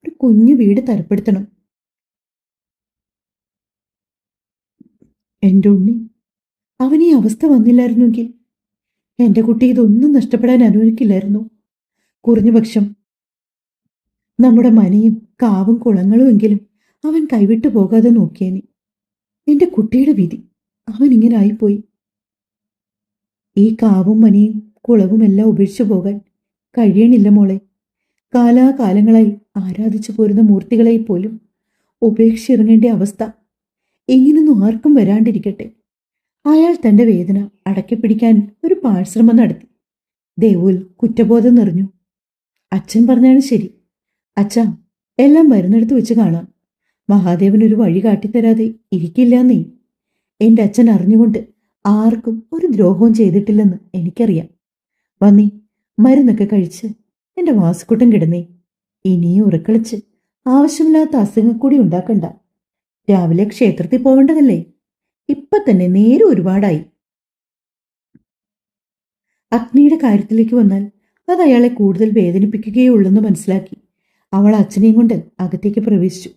ഒരു കുഞ്ഞു വീട് തരപ്പെടുത്തണം. എൻ്റെ ഉണ്ണി, അവൻ ഈ അവസ്ഥ വന്നില്ലായിരുന്നെങ്കിൽ എൻ്റെ കുട്ടി ഇതൊന്നും നഷ്ടപ്പെടാൻ അനുവദിക്കില്ലായിരുന്നു. കുറഞ്ഞപക്ഷം നമ്മുടെ മനയും കാവും കുളങ്ങളും എങ്കിലും അവൻ കൈവിട്ടു പോകാതെ നോക്കിയേനെ. എൻ്റെ കുട്ടിയുടെ വിധി അവൻ ഇങ്ങനെ ആയിപ്പോയി. ഈ കാവും മനയും കുളവും എല്ലാം ഉപേക്ഷിച്ചു പോകാൻ കഴിയണില്ല മോളെ. കാലാകാലങ്ങളായി ആരാധിച്ചു പോരുന്ന മൂർത്തികളെ പോലും ഉപേക്ഷിച്ചിറങ്ങേണ്ട അവസ്ഥ ഇങ്ങനൊന്നും ആർക്കും വരാണ്ടിരിക്കട്ടെ. അയാൾ തന്റെ വേദന അടക്കിപ്പിടിക്കാൻ ഒരു പാഴ്ശ്രമം നടത്തി. ദേവുൽ കുറ്റബോധം നിറഞ്ഞു. അച്ഛൻ പറഞ്ഞാണ് ശരി. അച്ഛാ, എല്ലാം വരുന്നിടത്ത് വെച്ച് കാണാം. മഹാദേവൻ ഒരു വഴി കാട്ടിത്തരാതെ ഇരിക്കില്ല നീ. എൻ്റെ അച്ഛൻ അറിഞ്ഞുകൊണ്ട് ആർക്കും ഒരു ദ്രോഹവും ചെയ്തിട്ടില്ലെന്ന് എനിക്കറിയാം. വന്നീ, മരുന്നൊക്കെ കഴിച്ച് എൻ്റെ വാസുക്കുട്ടൻ കിടന്നേ. ഇനിയും ഉറക്കളിച്ച് ആവശ്യമില്ലാത്ത അസുഖം കൂടി ഉണ്ടാക്കണ്ട. രാവിലെ ക്ഷേത്രത്തിൽ പോവേണ്ടതല്ലേ? ഇപ്പൊ തന്നെ നേരെ ഒരുപാടായി. അഗ്നിയുടെ കാര്യത്തിലേക്ക് വന്നാൽ അത് അയാളെ കൂടുതൽ വേദനിപ്പിക്കുകയുള്ളെന്ന് മനസ്സിലാക്കി അവൾ അച്ഛനെയും കൊണ്ട് അകത്തേക്ക് പ്രവേശിച്ചു.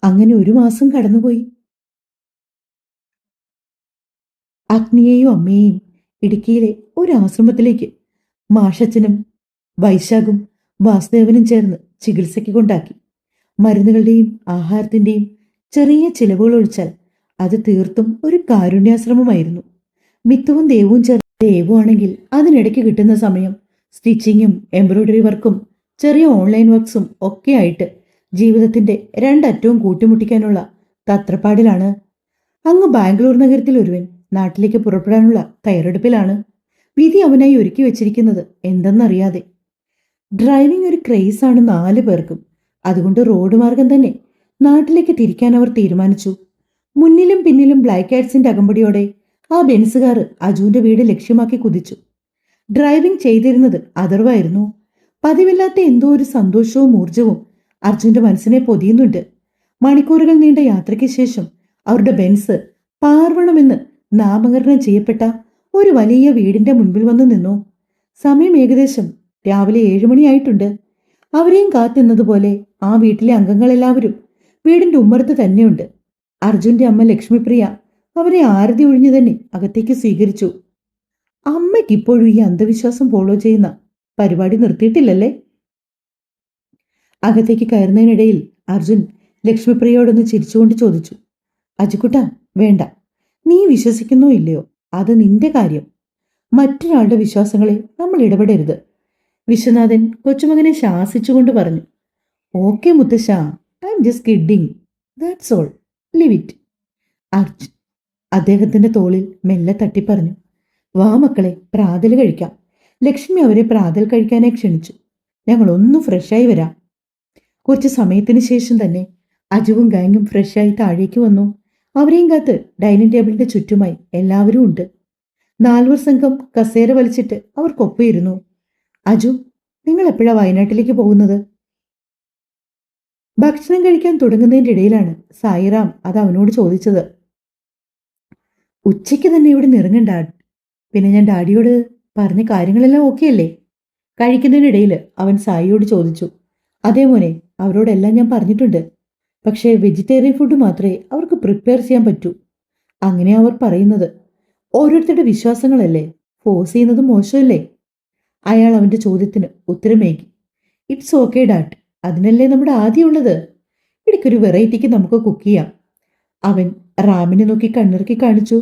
അങ്ങനെ 1 മാസം കടന്നുപോയി. അഗ്നിയെയും അമ്മയെയും ഇടുക്കിയിലെ ഒരു ആശ്രമത്തിലേക്ക് മാഷച്ചനും വൈശാഖും വാസുദേവനും ചേർന്ന് ചികിത്സയ്ക്ക് കൊണ്ടാക്കി. മരുന്നുകളുടെയും ആഹാരത്തിന്റെയും ചെറിയ ചിലവുകൾ ഒഴിച്ചാൽ അത് തീർത്തും ഒരു കാരുണ്യാശ്രമമായിരുന്നു. മിത്തുവും ദേവും ചേർന്ന് ദേവുവാണെങ്കിൽ അതിനിടയ്ക്ക് കിട്ടുന്ന സമയം സ്റ്റിച്ചിങ്ങും എംബ്രോയിഡറി വർക്കും ചെറിയ ഓൺലൈൻ വർക്ക്സും ഒക്കെ ആയിട്ട് ജീവിതത്തിന്റെ രണ്ടറ്റവും കൂട്ടിമുട്ടിക്കാനുള്ള തത്രപ്പാടിലാണ്. അങ്ങ് ബാംഗ്ലൂർ നഗരത്തിൽ ഒരുവൻ നാട്ടിലേക്ക് പുറപ്പെടാനുള്ള തയ്യാറെടുപ്പിലാണ്. വിധി അവനായി ഒരുക്കി വെച്ചിരിക്കുന്നത് എന്തെന്നറിയാതെ. ഡ്രൈവിംഗ് ഒരു ക്രേസാണ് 4 പേർക്കും. അതുകൊണ്ട് റോഡ് മാർഗം തന്നെ നാട്ടിലേക്ക് തിരിക്കാൻ അവർ തീരുമാനിച്ചു. മുന്നിലും പിന്നിലും ബ്ലാക്ക് കാറ്റ്സിന്റെ അകമ്പടിയോടെ ആ ബെൻസുകാർ അജുവിന്റെ വീട് ലക്ഷ്യമാക്കി കുതിച്ചു. ഡ്രൈവിംഗ് ചെയ്തിരുന്നത് അഥർവായിരുന്നു. പതിവില്ലാത്ത എന്തോ ഒരു സന്തോഷവും ഊർജവും അർജുന്റെ മനസ്സിനെ പൊതിയുന്നുണ്ട്. മണിക്കൂറുകൾ നീണ്ട യാത്രയ്ക്ക് ശേഷം അവരുടെ ബെൻസ് പാർവണമെന്ന് നാമകരണം ചെയ്യപ്പെട്ട ഒരു വലിയ വീടിന്റെ മുൻപിൽ വന്ന് നിന്നു. സമയം ഏകദേശം രാവിലെ 7 മണിയായിട്ടുണ്ട്. അവരെയും കാത്തുനിന്നതുപോലെ ആ വീട്ടിലെ അംഗങ്ങളെല്ലാവരും വീടിന്റെ ഉമ്മറത്ത് തന്നെയുണ്ട്. അർജുന്റെ അമ്മ ലക്ഷ്മിപ്രിയ അവരെ ആരതി ഒഴിഞ്ഞു തന്നെ അകത്തേക്ക് സ്വീകരിച്ചു. അമ്മയ്ക്ക് ഇപ്പോഴും ഈ അന്ധവിശ്വാസം ഫോളോ ചെയ്യുന്ന പരിപാടി നിർത്തിയിട്ടില്ലല്ലേ? അകത്തേക്ക് കയറുന്നതിനിടയിൽ അർജുൻ ലക്ഷ്മിപ്രിയയോടൊന്ന് ചിരിച്ചുകൊണ്ട് ചോദിച്ചു. അജുക്കുട്ട, വേണ്ട. നീ വിശ്വസിക്കുന്നോ ഇല്ലയോ അത് നിന്റെ കാര്യം. മറ്റൊരാളുടെ വിശ്വാസങ്ങളെ നമ്മൾ ഇടപെടരുത്. വിശ്വനാഥൻ കൊച്ചുമകനെ ശാസിച്ചുകൊണ്ട് പറഞ്ഞു. ഓക്കെ മുത്തശ്ശ, I am just kidding, that's all, live it. Arjun അദ്ദേഹത്തിന്റെ തോളിൽ മെല്ലെ തട്ടിപ്പറഞ്ഞു. വാ മക്കളെ, പ്രാതൽ കഴിക്കാം. ലക്ഷ്മി അവരെ പ്രാതൽ കഴിക്കാനായി ക്ഷണിച്ചു. ഞങ്ങൾ ഒന്ന് ഫ്രഷായി വരാം. കുറച്ച് സമയത്തിന് ശേഷം തന്നെ അജുവും ഗാങ്ങും ഫ്രഷായി താഴേക്ക് വന്നു. അവരെയും കാത്ത് ഡൈനിങ് ടേബിളിന്റെ ചുറ്റുമായി എല്ലാവരും ഉണ്ട്. 4 സംഘം കസേര വലിച്ചിട്ട് അവർക്കൊപ്പം ഇരുന്നു. അജു, നിങ്ങൾ എപ്പോഴാ വയനാട്ടിലേക്ക് പോകുന്നത്? ഭക്ഷണം കഴിക്കാൻ തുടങ്ങുന്നതിൻ്റെ ഇടയിലാണ് സായിറാം അത് അവനോട് ചോദിച്ചത്. ഉച്ചയ്ക്ക് തന്നെ ഇവിടെ നിറങ്ങും ഡാഡ്. പിന്നെ ഞാൻ ഡാഡിയോട് പറഞ്ഞ കാര്യങ്ങളെല്ലാം ഓക്കെ അല്ലേ? കഴിക്കുന്നതിനിടയിൽ അവൻ സായിയോട് ചോദിച്ചു. അതേ മോനെ, അവരോടെല്ലാം ഞാൻ പറഞ്ഞിട്ടുണ്ട്. പക്ഷേ വെജിറ്റേറിയൻ ഫുഡ് മാത്രമേ അവർക്ക് പ്രിപ്പയർ ചെയ്യാൻ പറ്റൂ. അങ്ങനെ അവർ പറയുന്നത്. ഓരോരുത്തരുടെ വിശ്വാസങ്ങളല്ലേ, ഫോഴ്സ് ചെയ്യുന്നത് മോശമല്ലേ? അയാൾ അവന്റെ ചോദ്യത്തിന് ഉത്തരമേകി. ഇറ്റ്സ് ഓക്കെ ഡാഡ്, അതിനല്ലേ നമ്മുടെ ആദ്യമുള്ളത്. ഇടയ്ക്കൊരു വെറൈറ്റിക്ക് നമുക്ക് കുക്ക് ചെയ്യാം. അവൻ റാമിനെ നോക്കി കണ്ണിറുക്കി കാണിച്ചു.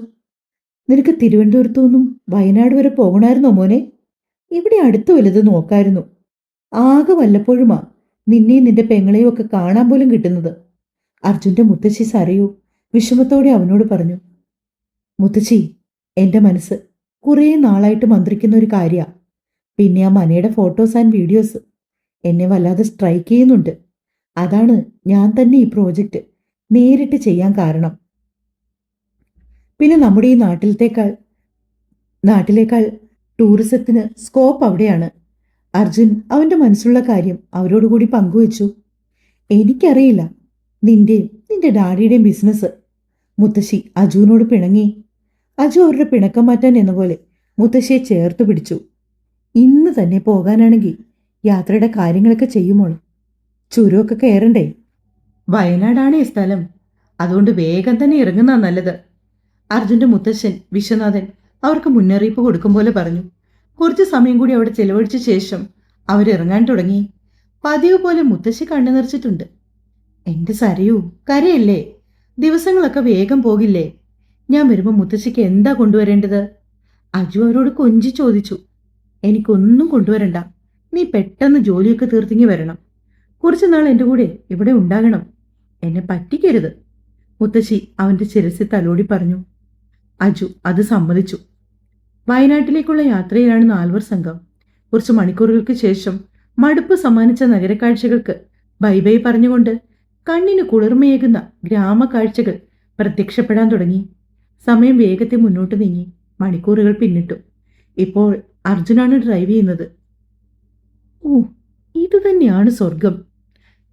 നിനക്ക് തിരുവനന്തപുരത്തു നിന്നും വയനാട് വരെ പോകണമായിരുന്നോ മോനെ? ഇവിടെ അടുത്ത് വലുത് നോക്കായിരുന്നു. ആകെ വല്ലപ്പോഴുമാ നിന്നെയും നിന്റെ പെങ്ങളെയും ഒക്കെ കാണാൻ പോലും കിട്ടുന്നത്. അർജുന്റെ മുത്തശ്ശി സരയു വിഷമത്തോടെ അവനോട് പറഞ്ഞു. മുത്തശ്ശി, എന്റെ മനസ്സ് കുറേ നാളായിട്ട് മന്ത്രിക്കുന്ന ഒരു കാര്യമാണ്. പിന്നെ ആ മനയുടെ ഫോട്ടോസ് ആൻഡ് വീഡിയോസ് എന്നെ വല്ലാതെ സ്ട്രൈക്ക് ചെയ്യുന്നുണ്ട്. അതാണ് ഞാൻ തന്നെ ഈ പ്രോജക്റ്റ് നേരിട്ട് ചെയ്യാൻ കാരണം. പിന്നെ നമ്മുടെ ഈ നാട്ടിലേക്കാൾ ടൂറിസത്തിന് സ്കോപ്പ് അവിടെയാണ്. അർജുൻ അവന്റെ മനസ്സിലുള്ള കാര്യം അവരോടുകൂടി പങ്കുവച്ചു. എനിക്കറിയില്ല നിന്റെ ഡാഡിയുടെയും ബിസിനസ്. മുത്തശ്ശി അജുവിനോട് പിണങ്ങി. അജു അവരുടെ പിണക്കം മാറ്റാൻ എന്ന പോലെ മുത്തശ്ശിയെ ചേർത്ത് പിടിച്ചു. ഇന്ന് തന്നെ പോകാനാണെങ്കിൽ യാത്രയുടെ കാര്യങ്ങളൊക്കെ ചെയ്യുമോളൂ. ചുരമൊക്കെ കയറണ്ടേ? വയനാടാണ് ഈ സ്ഥലം, അതുകൊണ്ട് വേഗം തന്നെ ഇറങ്ങുന്ന നല്ലത്. അർജുന്റെ മുത്തശ്ശൻ വിശ്വനാഥൻ അവർക്ക് മുന്നറിയിപ്പ് കൊടുക്കും പോലെ പറഞ്ഞു. കുറച്ച് സമയം കൂടി അവിടെ ചെലവഴിച്ച ശേഷം അവരിറങ്ങാൻ തുടങ്ങി. പതിവ് പോലെ മുത്തശ്ശി കണ്ണു നിറച്ചിട്ടുണ്ട്. എന്റെ സരയൂ, കരയല്ലേ? ദിവസങ്ങളൊക്കെ വേഗം പോകില്ലേ? ഞാൻ വരുമ്പോൾ മുത്തശ്ശിക്ക് എന്താ കൊണ്ടുവരേണ്ടത്? അജു അവരോട് കൊഞ്ചി ചോദിച്ചു. എനിക്കൊന്നും കൊണ്ടുവരണ്ട. നീ പെട്ടെന്ന് ജോലിയൊക്കെ തീർത്തിങ്ങി വരണം. കുറച്ചു നാൾ എൻ്റെ കൂടെ ഇവിടെ ഉണ്ടാകണം. എന്നെ പറ്റിക്കരുത്. മുത്തശ്ശി അവന്റെ ശിരസിൽ തലോടി പറഞ്ഞു. അജു അത് സമ്മതിച്ചു. വയനാട്ടിലേക്കുള്ള യാത്രയിലാണ് 4 സംഘം. കുറച്ച് മണിക്കൂറുകൾക്ക് ശേഷം മടുപ്പ് സമ്മാനിച്ച നഗരക്കാഴ്ചകൾക്ക് ബൈ ബൈ പറഞ്ഞുകൊണ്ട് കണ്ണിന് കുളിർമയേകുന്ന ഗ്രാമക്കാഴ്ചകൾ പ്രത്യക്ഷപ്പെടാൻ തുടങ്ങി. സമയം വേഗത്തിൽ മുന്നോട്ട് നീങ്ങി. മണിക്കൂറുകൾ പിന്നിട്ടു. ഇപ്പോൾ അർജുനാണ് ഡ്രൈവ് ചെയ്യുന്നത്. ഓ, ഇത് തന്നെയാണ് സ്വർഗം.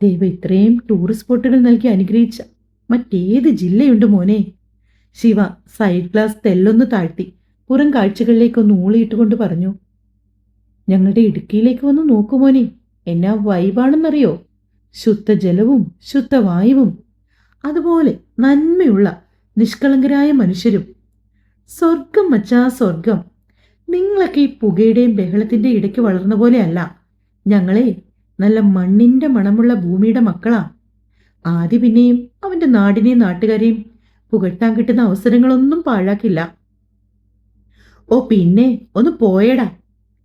ദൈവം ഇത്രയും ടൂറിസ്റ്റ് സ്പോട്ടുകൾ നൽകി അനുഗ്രഹിച്ച മറ്റേത് ജില്ലയുണ്ട് മോനെ? ശിവ സൈഡ് ഗ്ലാസ് തെല്ലൊന്ന് താഴ്ത്തി പുറം കാഴ്ചകളിലേക്കൊന്ന് ഊളിയിട്ടുകൊണ്ട് പറഞ്ഞു. ഞങ്ങളുടെ ഇടുക്കിയിലേക്ക് വന്ന് നോക്കുമോനെ, എന്നാ വൈബാണെന്നറിയോ? ശുദ്ധജലവും ശുദ്ധവായുവും അതുപോലെ നന്മയുള്ള നിഷ്കളങ്കരായ മനുഷ്യരും. സ്വർഗം മച്ചാ, സ്വർഗം. നിങ്ങളൊക്കെ ഈ പുകയുടെയും ബഹളത്തിന്റെ ഇടയ്ക്ക് വളർന്ന പോലെയല്ല. ഞങ്ങളെ നല്ല മണ്ണിന്റെ മണമുള്ള ഭൂമിയുടെ മക്കളാ. ആദ്യ പിന്നെയും അവന്റെ നാടിനെയും നാട്ടുകാരെയും പുകഴ്ത്താൻ കിട്ടുന്ന അവസരങ്ങളൊന്നും പാഴാക്കില്ല. ഓ പിന്നെ ഒന്ന് പോയടാ.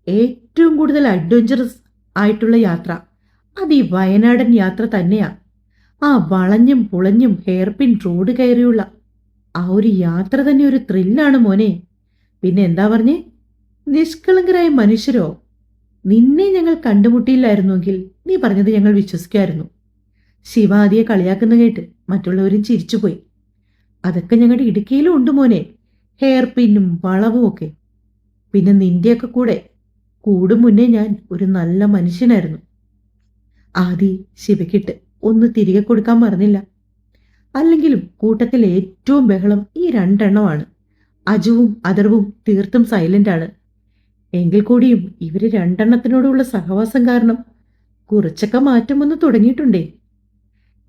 ഏറ്റവും കൂടുതൽ അഡ്വഞ്ചറസ് ആയിട്ടുള്ള യാത്ര അത് ഈ വയനാടൻ യാത്ര തന്നെയാ. ആ വളഞ്ഞും പുളഞ്ഞും ഹെയർപിൻ റോഡ് കയറിയുള്ള ആ ഒരു യാത്ര തന്നെ ഒരു ത്രില്ലാണ് മോനെ. പിന്നെ എന്താ പറഞ്ഞേ? നിഷ്കളങ്കരായ മനുഷ്യരോ? നിന്നെ ഞങ്ങൾ കണ്ടുമുട്ടിയില്ലായിരുന്നുവെങ്കിൽ നീ പറഞ്ഞത് ഞങ്ങൾ വിശ്വസിക്കായിരുന്നു. ശിവാദിയെ കളിയാക്കുന്ന കേട്ട് മറ്റുള്ളവരും ചിരിച്ചുപോയി. അതൊക്കെ ഞങ്ങളുടെ ഇടുക്കിയിലും ഉണ്ട് മോനെ, ഹെയർ പിന്നും വളവും ഒക്കെ. പിന്നെ നിന്റെയൊക്കെ കൂടെ കൂടും മുന്നേ ഞാൻ ഒരു നല്ല മനുഷ്യനായിരുന്നു. ആദി ശിവയ്ക്കിട്ട് ഒന്ന് തിരികെ കൊടുക്കാൻ മറന്നില്ല. അല്ലെങ്കിലും കൂട്ടത്തിൽ ഏറ്റവും ബഹളം ഈ രണ്ടെണ്ണമാണ്. അജുവും അഥർവും തീർത്തും സൈലന്റ് ആണ്. എങ്കിൽ കൂടിയും ഇവര് രണ്ടെണ്ണത്തിനോടുള്ള സഹവാസം കാരണം കുറച്ചൊക്കെ മാറ്റം വന്ന് തുടങ്ങിയിട്ടുണ്ടേ.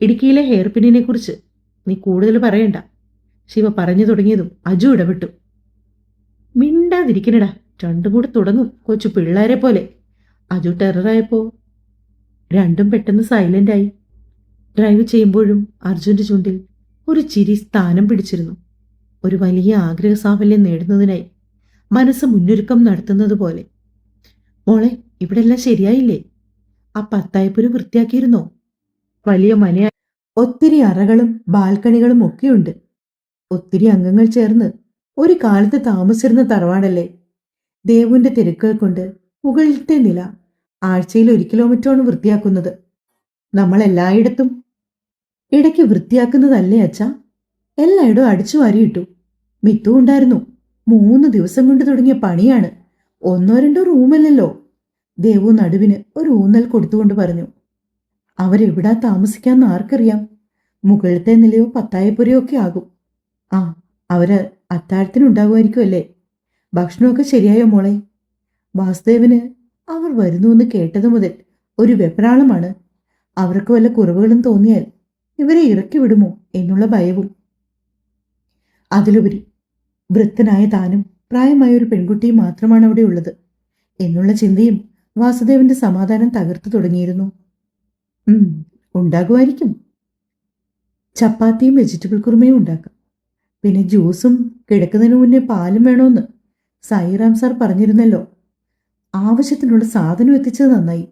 ഇടുക്കിയിലെ ഹെയർപിന്നിനെ കുറിച്ച് നീ കൂടുതൽ പറയണ്ട. ശിവ പറഞ്ഞു തുടങ്ങിയതും അജു ഇടപെട്ടു. മിണ്ടാതിരിക്കണടാ, രണ്ടും കൂടെ തുടങ്ങും കൊച്ചു പിള്ളേരെ പോലെ. അജു ടെററായപ്പോ രണ്ടും പെട്ടെന്ന് സൈലന്റായി. ഡ്രൈവ് ചെയ്യുമ്പോഴും അർജുന്റെ ചുണ്ടിൽ ഒരു ചിരി സ്ഥാനം പിടിച്ചിരുന്നു. ഒരു വലിയ ആഗ്രഹ സാഫല്യം നേടുന്നതിനായി മനസ്സ് മുന്നൊരുക്കം നടത്തുന്നത് പോലെ. മോളെ, ഇവിടെല്ലാം ശരിയായില്ലേ? ആ പത്തായപ്പുര വൃത്തിയാക്കിയിരുന്നോ? വലിയ മനയ, ഒത്തിരി അറകളും ബാൽക്കണികളും ഒക്കെയുണ്ട്. ഒത്തിരി അംഗങ്ങൾ ചേർന്ന് ഒരു കാലത്ത് താമസിച്ചിരുന്ന തറവാടല്ലേ. ദേവുവിന്റെ തിരക്കുകൾ കൊണ്ട് മുകളിലത്തെ നില ആഴ്ചയിൽ 1 കിലോമീറ്ററാണ് വൃത്തിയാക്കുന്നത്. നമ്മൾ എല്ലായിടത്തും ഇടയ്ക്ക് വൃത്തിയാക്കുന്നതല്ലേ അച്ഛാ? എല്ലായിടവും അടിച്ചു വാരിയിട്ടു. മിത്തു ഉണ്ടായിരുന്നു. 3 ദിവസം കൊണ്ട് തുടങ്ങിയ പണിയാണ്. 1-2 റൂമല്ലല്ലോ. ദേവു നടുവിന് ഒരു ഊന്നൽ കൊടുത്തുകൊണ്ട് പറഞ്ഞു. അവരെവിടാ താമസിക്കാന്ന് ആർക്കറിയാം? മുകളിലത്തെ നിലയോ പത്തായപ്പുരയോ ഒക്കെ ആകും. ആ, അവര് അത്താഴത്തിനുണ്ടാകുമായിരിക്കും അല്ലേ? ഭക്ഷണമൊക്കെ ശരിയായോ മോളെ? വാസുദേവന് അവർ വരുന്നുവെന്ന് കേട്ടതു മുതൽ ഒരു വെപ്രാളമാണ്. അവർക്ക് വല്ല കുറവുകളും തോന്നിയാൽ ഇവരെ ഇറക്കി വിടുമോ എന്നുള്ള ഭയവും. അതിലുപരി വൃദ്ധനായ താനും പ്രായമായ ഒരു പെൺകുട്ടിയും മാത്രമാണ് അവിടെ ഉള്ളത് എന്നുള്ള ചിന്തയും വാസുദേവന്റെ സമാധാനം തകർത്തു തുടങ്ങിയിരുന്നു. ഉണ്ടാകുമായിരിക്കും. ചപ്പാത്തിയും വെജിറ്റബിൾ കുറുമയും ഉണ്ടാക്കാം. പിന്നെ ജ്യൂസും കിടക്കുന്നതിന് മുന്നേ പാലും വേണമെന്ന് സായിറാം സാർ പറഞ്ഞിരുന്നല്ലോ. ആവശ്യത്തിനുള്ള സാധനം എത്തിച്ചത് നന്നായി.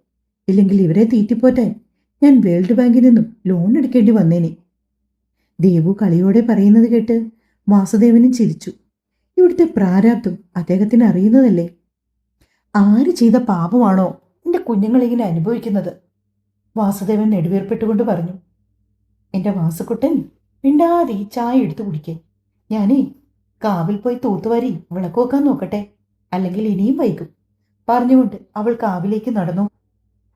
ഇല്ലെങ്കിൽ ഇവരെ തീറ്റിപ്പോറ്റാൻ ഞാൻ വേൾഡ് ബാങ്കിൽ നിന്നും ലോൺ എടുക്കേണ്ടി വന്നേനെ. ദേവു കളിയോടെ പറയുന്നത് കേട്ട് വാസുദേവനും ചിരിച്ചു. ഇവിടുത്തെ പ്രാരാബ്ദം അദ്ദേഹത്തിന് അറിയുന്നതല്ലേ. ആര് ചെയ്ത പാപമാണോ എന്റെ കുഞ്ഞുങ്ങളിങ്ങനെ അനുഭവിക്കുന്നത്? വാസുദേവൻ നെടുവേർപ്പെട്ടുകൊണ്ട് പറഞ്ഞു. എന്റെ വാസുക്കുട്ടൻ, മിണ്ടാതെ ഈ ചായ എടുത്തു കുടിക്കേ. ഞാനേ കാവിൽ പോയി തൂത്തുവാരി വിളക്ക് വെക്കാൻ നോക്കട്ടെ, അല്ലെങ്കിൽ ഇനിയും വൈകും. പറഞ്ഞുകൊണ്ട് അവൾ കാവിലേക്ക് നടന്നു.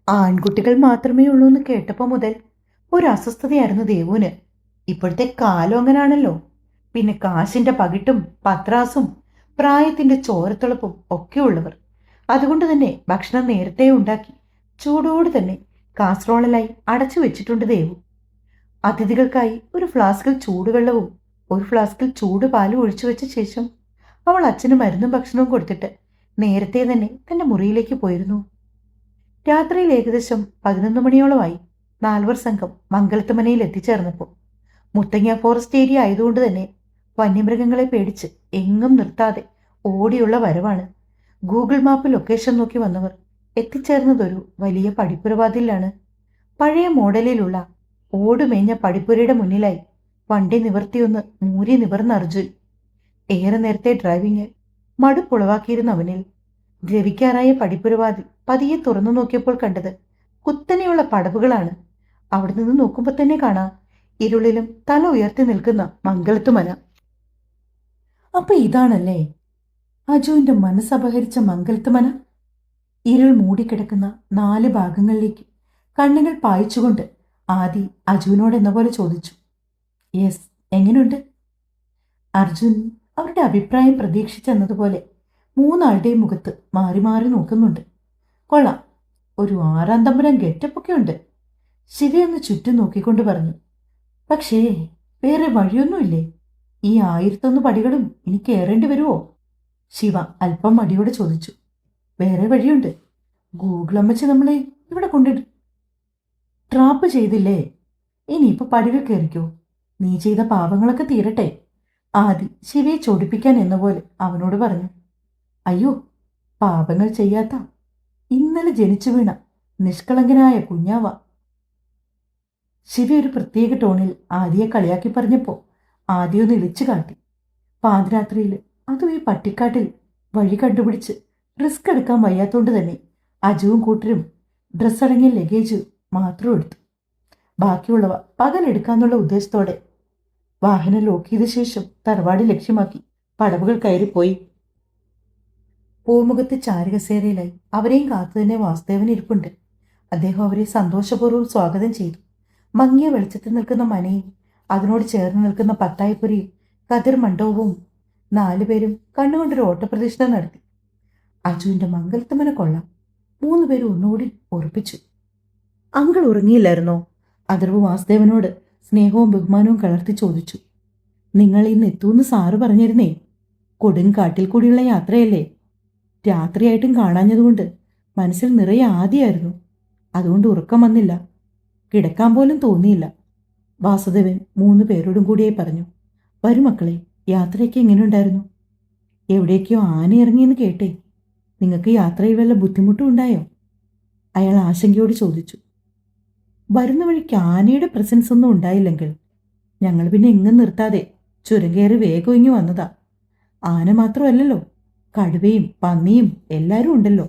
ആൺകുട്ടികൾ മാത്രമേ ഉള്ളൂ എന്ന് കേട്ടപ്പോൾ മുതൽ ഒരു അസ്വസ്ഥതയായിരുന്നു ദേവുവിന്. ഇപ്പോഴത്തെ കാലം അങ്ങനാണല്ലോ. പിന്നെ കാശിന്റെ പകിട്ടും പത്രാസും പ്രായത്തിന്റെ ചോരത്തിളപ്പും ഒക്കെ ഉള്ളവർ. അതുകൊണ്ട് തന്നെ ഭക്ഷണം നേരത്തെ ഉണ്ടാക്കി ചൂടോട് തന്നെ കാസറോളിലായി അടച്ചു വെച്ചിട്ടുണ്ട് ദേവു. അതിഥികൾക്കായി ഒരു ഫ്ലാസ്കിൽ ചൂടുവെള്ളവും ഒരു ഫ്ലാസ്കിൽ ചൂട് പാലും ഒഴിച്ചു വെച്ച ശേഷം അവൾ അച്ഛന് മരുന്നും ഭക്ഷണവും കൊടുത്തിട്ട് നേരത്തെ തന്നെ തന്റെ മുറിയിലേക്ക് പോയിരുന്നു. രാത്രിയിൽ ഏകദേശം 11 മണിയോളമായി 4 സംഘം മംഗലത്തുമനയിൽ എത്തിച്ചേർന്നപ്പോൾ മുത്തങ്ങ ഫോറസ്റ്റ് ഏരിയ ആയതുകൊണ്ട് തന്നെ വന്യമൃഗങ്ങളെ പേടിച്ച് എങ്ങും നിർത്താതെ ഓടിയുള്ള വരവാണ്. ഗൂഗിൾ മാപ്പ് ലൊക്കേഷൻ നോക്കി വന്നവർ എത്തിച്ചേർന്നതൊരു വലിയ പടിപ്പുരവാതിലാണ്. പഴയ മോഡലിലുള്ള ഓടുമേഞ്ഞ പടിപ്പുരയുടെ മുന്നിലായി വണ്ടി നിവർത്തിയൊന്ന് മൂരി നിവർന്ന അർജുൻ. ഏറെ നേരത്തെ ഡ്രൈവിംഗ് മടുപ്പുളവാക്കിയിരുന്ന അവനിൽ ദ്രവിക്കാറായ പടിപ്പുരവാതിൽ പതിയെ തുറന്നു നോക്കിയപ്പോൾ കണ്ടത് കുത്തനെയുള്ള പടവുകളാണ്. അവിടെ നിന്ന് നോക്കുമ്പോൾ തന്നെ കാണാം ഇരുളിലും തല ഉയർത്തി നിൽക്കുന്ന മംഗലത്തുമന. അപ്പൊ ഇതാണല്ലേ അജുവിന്റെ മനസ്സപഹരിച്ച മംഗലത്തുമന? ഇരുൾ മൂടിക്കിടക്കുന്ന 4 ഭാഗങ്ങളിലേക്ക് കണ്ണുകൾ പായിച്ചുകൊണ്ട് ആദി അജുവിനോട് എന്ന പോലെ ചോദിച്ചു. യെസ്, എങ്ങനെയുണ്ട്? അർജുൻ അവരുടെ അഭിപ്രായം പ്രതീക്ഷിച്ചെന്നതുപോലെ 3 ആളുടെയും മുഖത്ത് മാറി മാറി നോക്കുന്നുണ്ട്. കൊള്ളാം, ഒരു 6-ാം തമ്പുരാൻ ഗെറ്റപ്പൊക്കെ ഉണ്ട്. ശിവയൊന്ന് ചുറ്റും നോക്കിക്കൊണ്ട് പറഞ്ഞു. പക്ഷേ വേറെ വഴിയൊന്നുമില്ലേ? ഈ 1001 പടികളും ഇനി കയറേണ്ടി വരുമോ? ശിവ അല്പം മടിയോടെ ചോദിച്ചു. വേറെ വഴിയുണ്ട്. ഗൂഗിൾ അമ്മച്ചി നമ്മളെ ഇവിടെ കൊണ്ടിട്ട് ട്രാപ്പ് ചെയ്തില്ലേ? ഇനിയിപ്പോൾ പടികൾ കയറിക്കോ. നീ ചെയ്ത പാപങ്ങളൊക്കെ തീരട്ടെ. ആദി ശിവയെ ചോടിപ്പിക്കാൻ എന്ന പോലെ അവനോട് പറഞ്ഞു. അയ്യോ, പാപങ്ങൾ ചെയ്യാത്ത ഇന്നലെ ജനിച്ചു വീണ നിഷ്കളങ്കനായ കുഞ്ഞാവ. ശിവ ഒരു പ്രത്യേക ടോണിൽ ആദിയെ കളിയാക്കി പറഞ്ഞപ്പോൾ ആദ്യമൊന്ന് ഇളിച്ചു കാട്ടി. പാതിരാത്രിയിൽ അതും ഈ പട്ടിക്കാട്ടിൽ വഴി കണ്ടുപിടിച്ച് റിസ്ക് എടുക്കാൻ വയ്യാത്തോണ്ട് തന്നെ അജുവും കൂട്ടരും ഡ്രസ്സടങ്ങിയ ലഗേജ് മാത്രം എടുത്തു. ബാക്കിയുള്ളവ പകലെടുക്കാന്നുള്ള ഉദ്ദേശത്തോടെ വാഹനം ലോക്ക് ചെയ്ത ശേഷം തറവാട് ലക്ഷ്യമാക്കി പടവുകൾ കയറിപ്പോയി. പൂമുഖത്ത് ചാരുകസേരയിലായി അവരെയും കാത്തു തന്നെ വാസുദേവൻ ഇരിപ്പുണ്ട്. അദ്ദേഹം അവരെ സന്തോഷപൂർവ്വം സ്വാഗതം ചെയ്തു. മങ്ങിയ വെളിച്ചത്തിൽ നിൽക്കുന്ന മനയും അതിനോട് ചേർന്ന് നിൽക്കുന്ന പത്തായപ്പുരയും കതിർ മണ്ഡപവും 4 പേരും കണ്ണുകൊണ്ടൊരു ഓട്ടപ്രദക്ഷിണ നടത്തി. അജുവിന്റെ മംഗലത്തമന കൊള്ളാം. 3 പേരും ഒന്നുകൂടി ഉറപ്പിച്ചു. അങ്കിൾ ഉറങ്ങിയില്ലായിരുന്നോ? അഥർവ് വാസുദേവനോട് സ്നേഹവും ബഹുമാനവും കലർത്തി ചോദിച്ചു. നിങ്ങൾ ഇന്ന് എത്തൂന്ന് സാറ് പറഞ്ഞിരുന്നേ. കൊടുങ്കാട്ടിൽ കൂടിയുള്ള യാത്രയല്ലേ? രാത്രിയായിട്ടും കാണാഞ്ഞതുകൊണ്ട് മനസ്സിൽ നിറയെ ആദിയായിരുന്നു. അതുകൊണ്ട് ഉറക്കം വന്നില്ല. കിടക്കാൻ പോലും തോന്നിയില്ല. വാസുദേവൻ 3 പേരോടും കൂടിയായി പറഞ്ഞു. വരും മക്കളെ, യാത്രയൊക്കെ എങ്ങനെയുണ്ടായിരുന്നു? എവിടേക്കോ ആന ഇറങ്ങിയെന്ന് കേട്ടേ. നിങ്ങൾക്ക് യാത്രയിൽ വല്ല ബുദ്ധിമുട്ടും ഉണ്ടായോ? അയാൾ ആശങ്കയോട് ചോദിച്ചു. വരുന്ന വഴിക്ക് ആനയുടെ പ്രസൻസ് ഒന്നും ഉണ്ടായില്ലെങ്കിൽ ഞങ്ങൾ പിന്നെ എങ്ങും നിർത്താതെ ചുരം കയറി വേഗം ഇങ്ങി വന്നതാ. ആന മാത്രമല്ലല്ലോ, കടുവയും പന്നിയും എല്ലാവരും ഉണ്ടല്ലോ.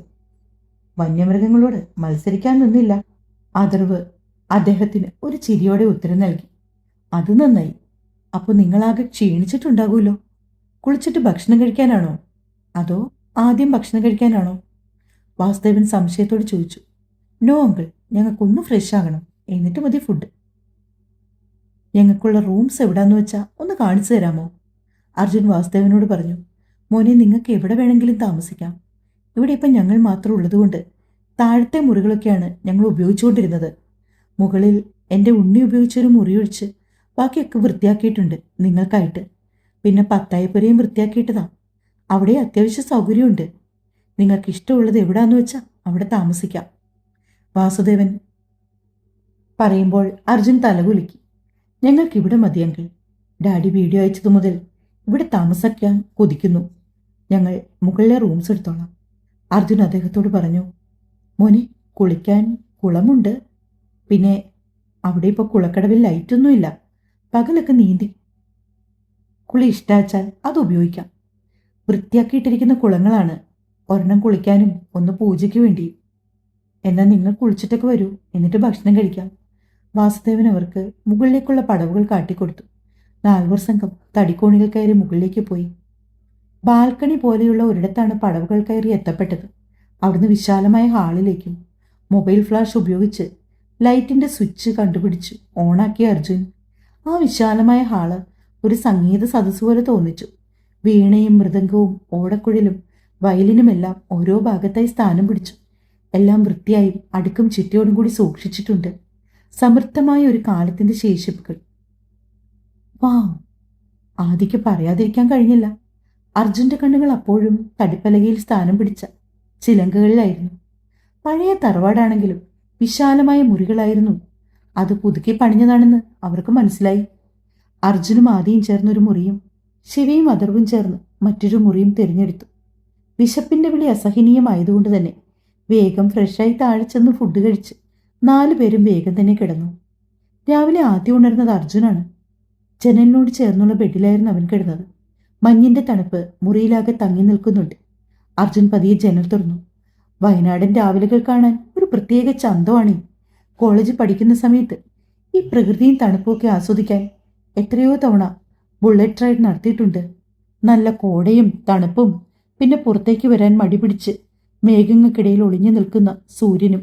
വന്യമൃഗങ്ങളോട് മത്സരിക്കാൻ നിന്നില്ല. അഥർവ് അദ്ദേഹത്തിന് ഒരു ചിരിയോടെ ഉത്തരം നൽകി. അത് നന്നായി. അപ്പോൾ നിങ്ങളാകെ ക്ഷീണിച്ചിട്ടുണ്ടാകുമല്ലോ. കുളിച്ചിട്ട് ഭക്ഷണം കഴിക്കാനാണോ അതോ ആദ്യം ഭക്ഷണം കഴിക്കാനാണോ? വാസുദേവൻ സംശയത്തോട് ചോദിച്ചു. നോ അങ്കിൾ, ഞങ്ങൾക്കൊന്ന് ഫ്രഷ് ആകണം, എന്നിട്ട് മതി ഫുഡ്. ഞങ്ങൾക്കുള്ള റൂംസ് എവിടാന്ന് വെച്ചാൽ ഒന്ന് കാണിച്ചു തരാമോ? അർജുൻ വാസുദേവനോട് പറഞ്ഞു. മോനെ, നിങ്ങൾക്ക് എവിടെ വേണമെങ്കിലും താമസിക്കാം. ഇവിടെ ഇപ്പം ഞങ്ങൾ മാത്രം ഉള്ളതുകൊണ്ട് താഴത്തെ മുറികളൊക്കെയാണ് ഞങ്ങൾ ഉപയോഗിച്ചുകൊണ്ടിരുന്നത്. മുകളിൽ എൻ്റെ ഉണ്ണി ഉപയോഗിച്ചൊരു മുറിയൊഴിച്ച് ബാക്കിയൊക്കെ വൃത്തിയാക്കിയിട്ടുണ്ട് നിങ്ങൾക്കായിട്ട്. പിന്നെ പത്തായപ്പുരയും വൃത്തിയാക്കിയിട്ടതാ. അവിടെ അത്യാവശ്യ സൗകര്യമുണ്ട്. നിങ്ങൾക്ക് ഇഷ്ടമുള്ളത് എവിടാന്ന് വെച്ചാൽ അവിടെ താമസിക്കാം. വാസുദേവൻ പറയുമ്പോൾ അർജുൻ തലകുലുക്കി. ഞങ്ങൾക്കിവിടെ മതിയെങ്കിൽ. ഡാഡി വീഡിയോ അയച്ചതു മുതൽ ഇവിടെ താമസിക്കാൻ കൊതിക്കുന്നു. ഞങ്ങൾ മുകളിലെ റൂംസ് എടുത്തോളാം. അർജുൻ അദ്ദേഹത്തോട് പറഞ്ഞു. മോനെ, കുളിക്കാൻ കുളമുണ്ട്. പിന്നെ അവിടെ ഇപ്പോൾ കുളക്കടവിൽ ലൈറ്റൊന്നുമില്ല. പകലൊക്കെ നീന്തി കുളി ഇഷ്ടാച്ചാൽ അത് ഉപയോഗിക്കാം. വൃത്തിയാക്കിയിട്ടിരിക്കുന്ന കുളങ്ങളാണ്. ഒരെണ്ണം കുളിക്കാനും ഒന്ന് പൂജയ്ക്ക് വേണ്ടി. എന്നാൽ നിങ്ങൾ കുളിച്ചിട്ടൊക്കെ വരൂ, എന്നിട്ട് ഭക്ഷണം കഴിക്കാം. വാസുദേവൻ അവർക്ക് മുകളിലേക്കുള്ള പടവുകൾ കാട്ടിക്കൊടുത്തു. 4 സംഘം തടിക്കോണികൾ കയറി മുകളിലേക്ക് പോയി. ബാൽക്കണി പോലെയുള്ള ഒരിടത്താണ് പടവുകൾ കയറി എത്തപ്പെട്ടത്. അവിടുന്ന് വിശാലമായ ഹാളിലേക്കും മൊബൈൽ ഫ്ലാഷ് ഉപയോഗിച്ച് ലൈറ്റിന്റെ സ്വിച്ച് കണ്ടുപിടിച്ച് ഓണാക്കിയ അർജുൻ ആ വിശാലമായ ഹാള് ഒരു സംഗീത സദസ്സ് പോലെ തോന്നിച്ചു. വീണയും മൃദംഗവും ഓടക്കുഴലും വയലിനുമെല്ലാം ഓരോ ഭാഗത്തായി സ്ഥാനം പിടിച്ചു. എല്ലാം വൃത്തിയായും അടുക്കും ചിട്ടയോടും കൂടി സൂക്ഷിച്ചിട്ടുണ്ട്. സമൃദ്ധമായ ഒരു കാലത്തിന്റെ ശേഷിപ്പുകൾ. വാവ്! ആദിക്ക് പറയാതിരിക്കാൻ കഴിഞ്ഞില്ല. അർജുന്റെ കണ്ണുകൾ അപ്പോഴും തടിപ്പലകയിൽ സ്ഥാനം പിടിച്ച ചിലങ്കകളിലായിരുന്നു. പഴയ തറവാടാണെങ്കിലും വിശാലമായ മുറികളായിരുന്നു. അത് പുതുക്കി പണിഞ്ഞതാണെന്ന് അവർക്ക് മനസ്സിലായി. അർജുനും ആദിയും ചേർന്നൊരു മുറിയും ശിവയും അഥർവും ചേർന്ന് മറ്റൊരു മുറിയും തിരഞ്ഞെടുത്തു. വിശപ്പിന്റെ വിളി അസഹനീയമായതുകൊണ്ട് തന്നെ വേഗം ഫ്രഷായി താഴെ ചെന്ന് ഫുഡ് കഴിച്ച് 4 പേരും വേഗം തന്നെ കിടന്നു. രാവിലെ ആദ്യം ഉണർന്നത് അർജുനാണ്. ജനലിനോട് ചേർന്നുള്ള ബെഡിലായിരുന്നു അവൻ കിടന്നത്. മഞ്ഞിന്റെ തണുപ്പ് മുറിയിലാകെ തങ്ങി നിൽക്കുന്നുണ്ട്. അർജുൻ പതിയെ ജനൽ തുറന്നു. വയനാടൻ രാവിലെകൾ കാണാൻ ഒരു പ്രത്യേക ചന്തമാണ്. കോളേജ് പഠിക്കുന്ന സമയത്ത് ഈ പ്രകൃതിയും തണുപ്പൊക്കെ ആസ്വദിക്കാൻ എത്രയോ തവണ ബുള്ളറ്റ് റൈഡ് നടത്തിയിട്ടുണ്ട്. നല്ല കോടയും തണുപ്പും പിന്നെ പുറത്തേക്ക് വരാൻ മടി പിടിച്ച് മേഘങ്ങൾക്കിടയിൽ ഒളിഞ്ഞു നിൽക്കുന്ന സൂര്യനും.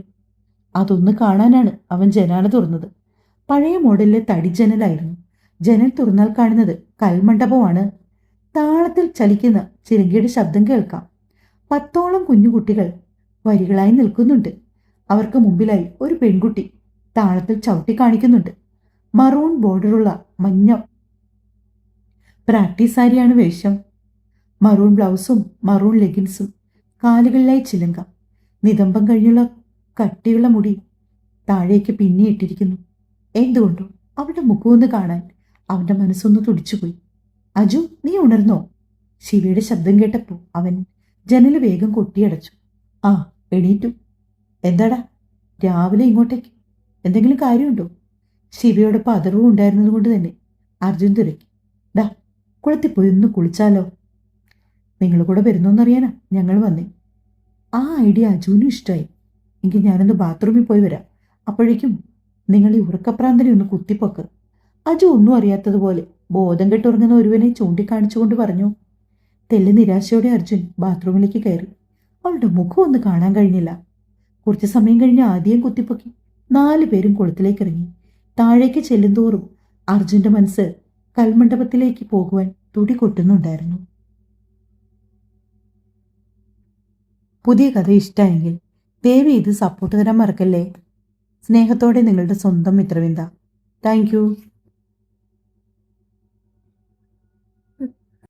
അതൊന്ന് കാണാനാണ് അവൻ ജനാല തുറന്നത്. പഴയ മോഡലിലെ തടി ജനലായിരുന്നു. ജനൽ തുറന്നാൽ കാണുന്നത് കൽമണ്ഡപമാണ്. താളത്തിൽ ചലിക്കുന്ന ചിരങ്കിയുടെ ശബ്ദം കേൾക്കാം. 10ഓളം കുഞ്ഞുകുട്ടികൾ വരികളായി നിൽക്കുന്നുണ്ട്. അവർക്ക് മുമ്പിലായി ഒരു പെൺകുട്ടി താളത്തിൽ ചവിട്ടി കാണിക്കുന്നുണ്ട്. മറൂൺ ബോർഡറുള്ള മഞ്ഞ പ്രാക്ടീസ് സാരിയാണ് വേഷം. മറൂൺ ബ്ലൗസും മറൂൺ ലെഗിൻസും. കാലുകളിലായി ചിലങ്ക. നിതംബം കഴിഞ്ഞുള്ള കട്ടിയുള്ള മുടി താഴേക്ക് പിന്നിയിട്ടിരിക്കുന്നു. എന്തുകൊണ്ടോ അവളുടെ മുഖമൊന്ന് കാണാൻ അവന്റെ മനസ്സൊന്ന് തുടിച്ചുപോയി. അജു, നീ ഉണർന്നോ? ശിവയുടെ ശബ്ദം കേട്ടപ്പോൾ അവൻ ജനല് വേഗം കൊട്ടിയടച്ചു. ആ, എണീറ്റു. എന്താടാ രാവിലെ ഇങ്ങോട്ടേക്ക്? എന്തെങ്കിലും കാര്യമുണ്ടോ? ശിവയോടൊപ്പം അഥർവും ഉണ്ടായിരുന്നത് കൊണ്ട് തന്നെ അർജുൻ തിരക്കി. ഡാ, കുളത്തിപ്പോയി ഒന്ന് കുളിച്ചാലോ? നിങ്ങൾ കൂടെ വരുന്നോന്നറിയാനാ ഞങ്ങൾ വന്നേ. ആ ഐഡിയ അജുവിനും ഇഷ്ടമായി. എങ്കിൽ ഞാനൊന്ന് ബാത്റൂമിൽ പോയി വരാം. അപ്പോഴേക്കും നിങ്ങൾ ഈ ഉറക്കപ്രാന്തനെ ഒന്ന് കുത്തിപ്പൊക്ക്. അജു ഒന്നും അറിയാത്തതുപോലെ ബോധം കെട്ടുറങ്ങുന്ന ഒരുവനെ ചൂണ്ടിക്കാണിച്ചുകൊണ്ട് പറഞ്ഞു. തെല്ല് നിരാശയോടെ അർജുൻ ബാത്റൂമിലേക്ക് കയറി. അവളുടെ മുഖം ഒന്ന് കാണാൻ കഴിഞ്ഞില്ല. കുറച്ചു സമയം കഴിഞ്ഞ് ആദ്യം കുത്തിപ്പൊക്കി 4 പേരും കുളത്തിലേക്ക് ഇറങ്ങി. താഴേക്ക് ചെല്ലുന്തോറും അർജുന്റെ മനസ്സ് കൽമണ്ഡപത്തിലേക്ക് പോകുവാൻ തുടി കൊട്ടുന്നുണ്ടായിരുന്നു. പുതിയ കഥ ഇഷ്ടമായെങ്കിൽ ദയവ് ഇത് സപ്പോർട്ട് തരാൻ മറക്കല്ലേ. സ്നേഹത്തോടെ നിങ്ങളുടെ സ്വന്തം മിത്രവിന്ദ. Thank you.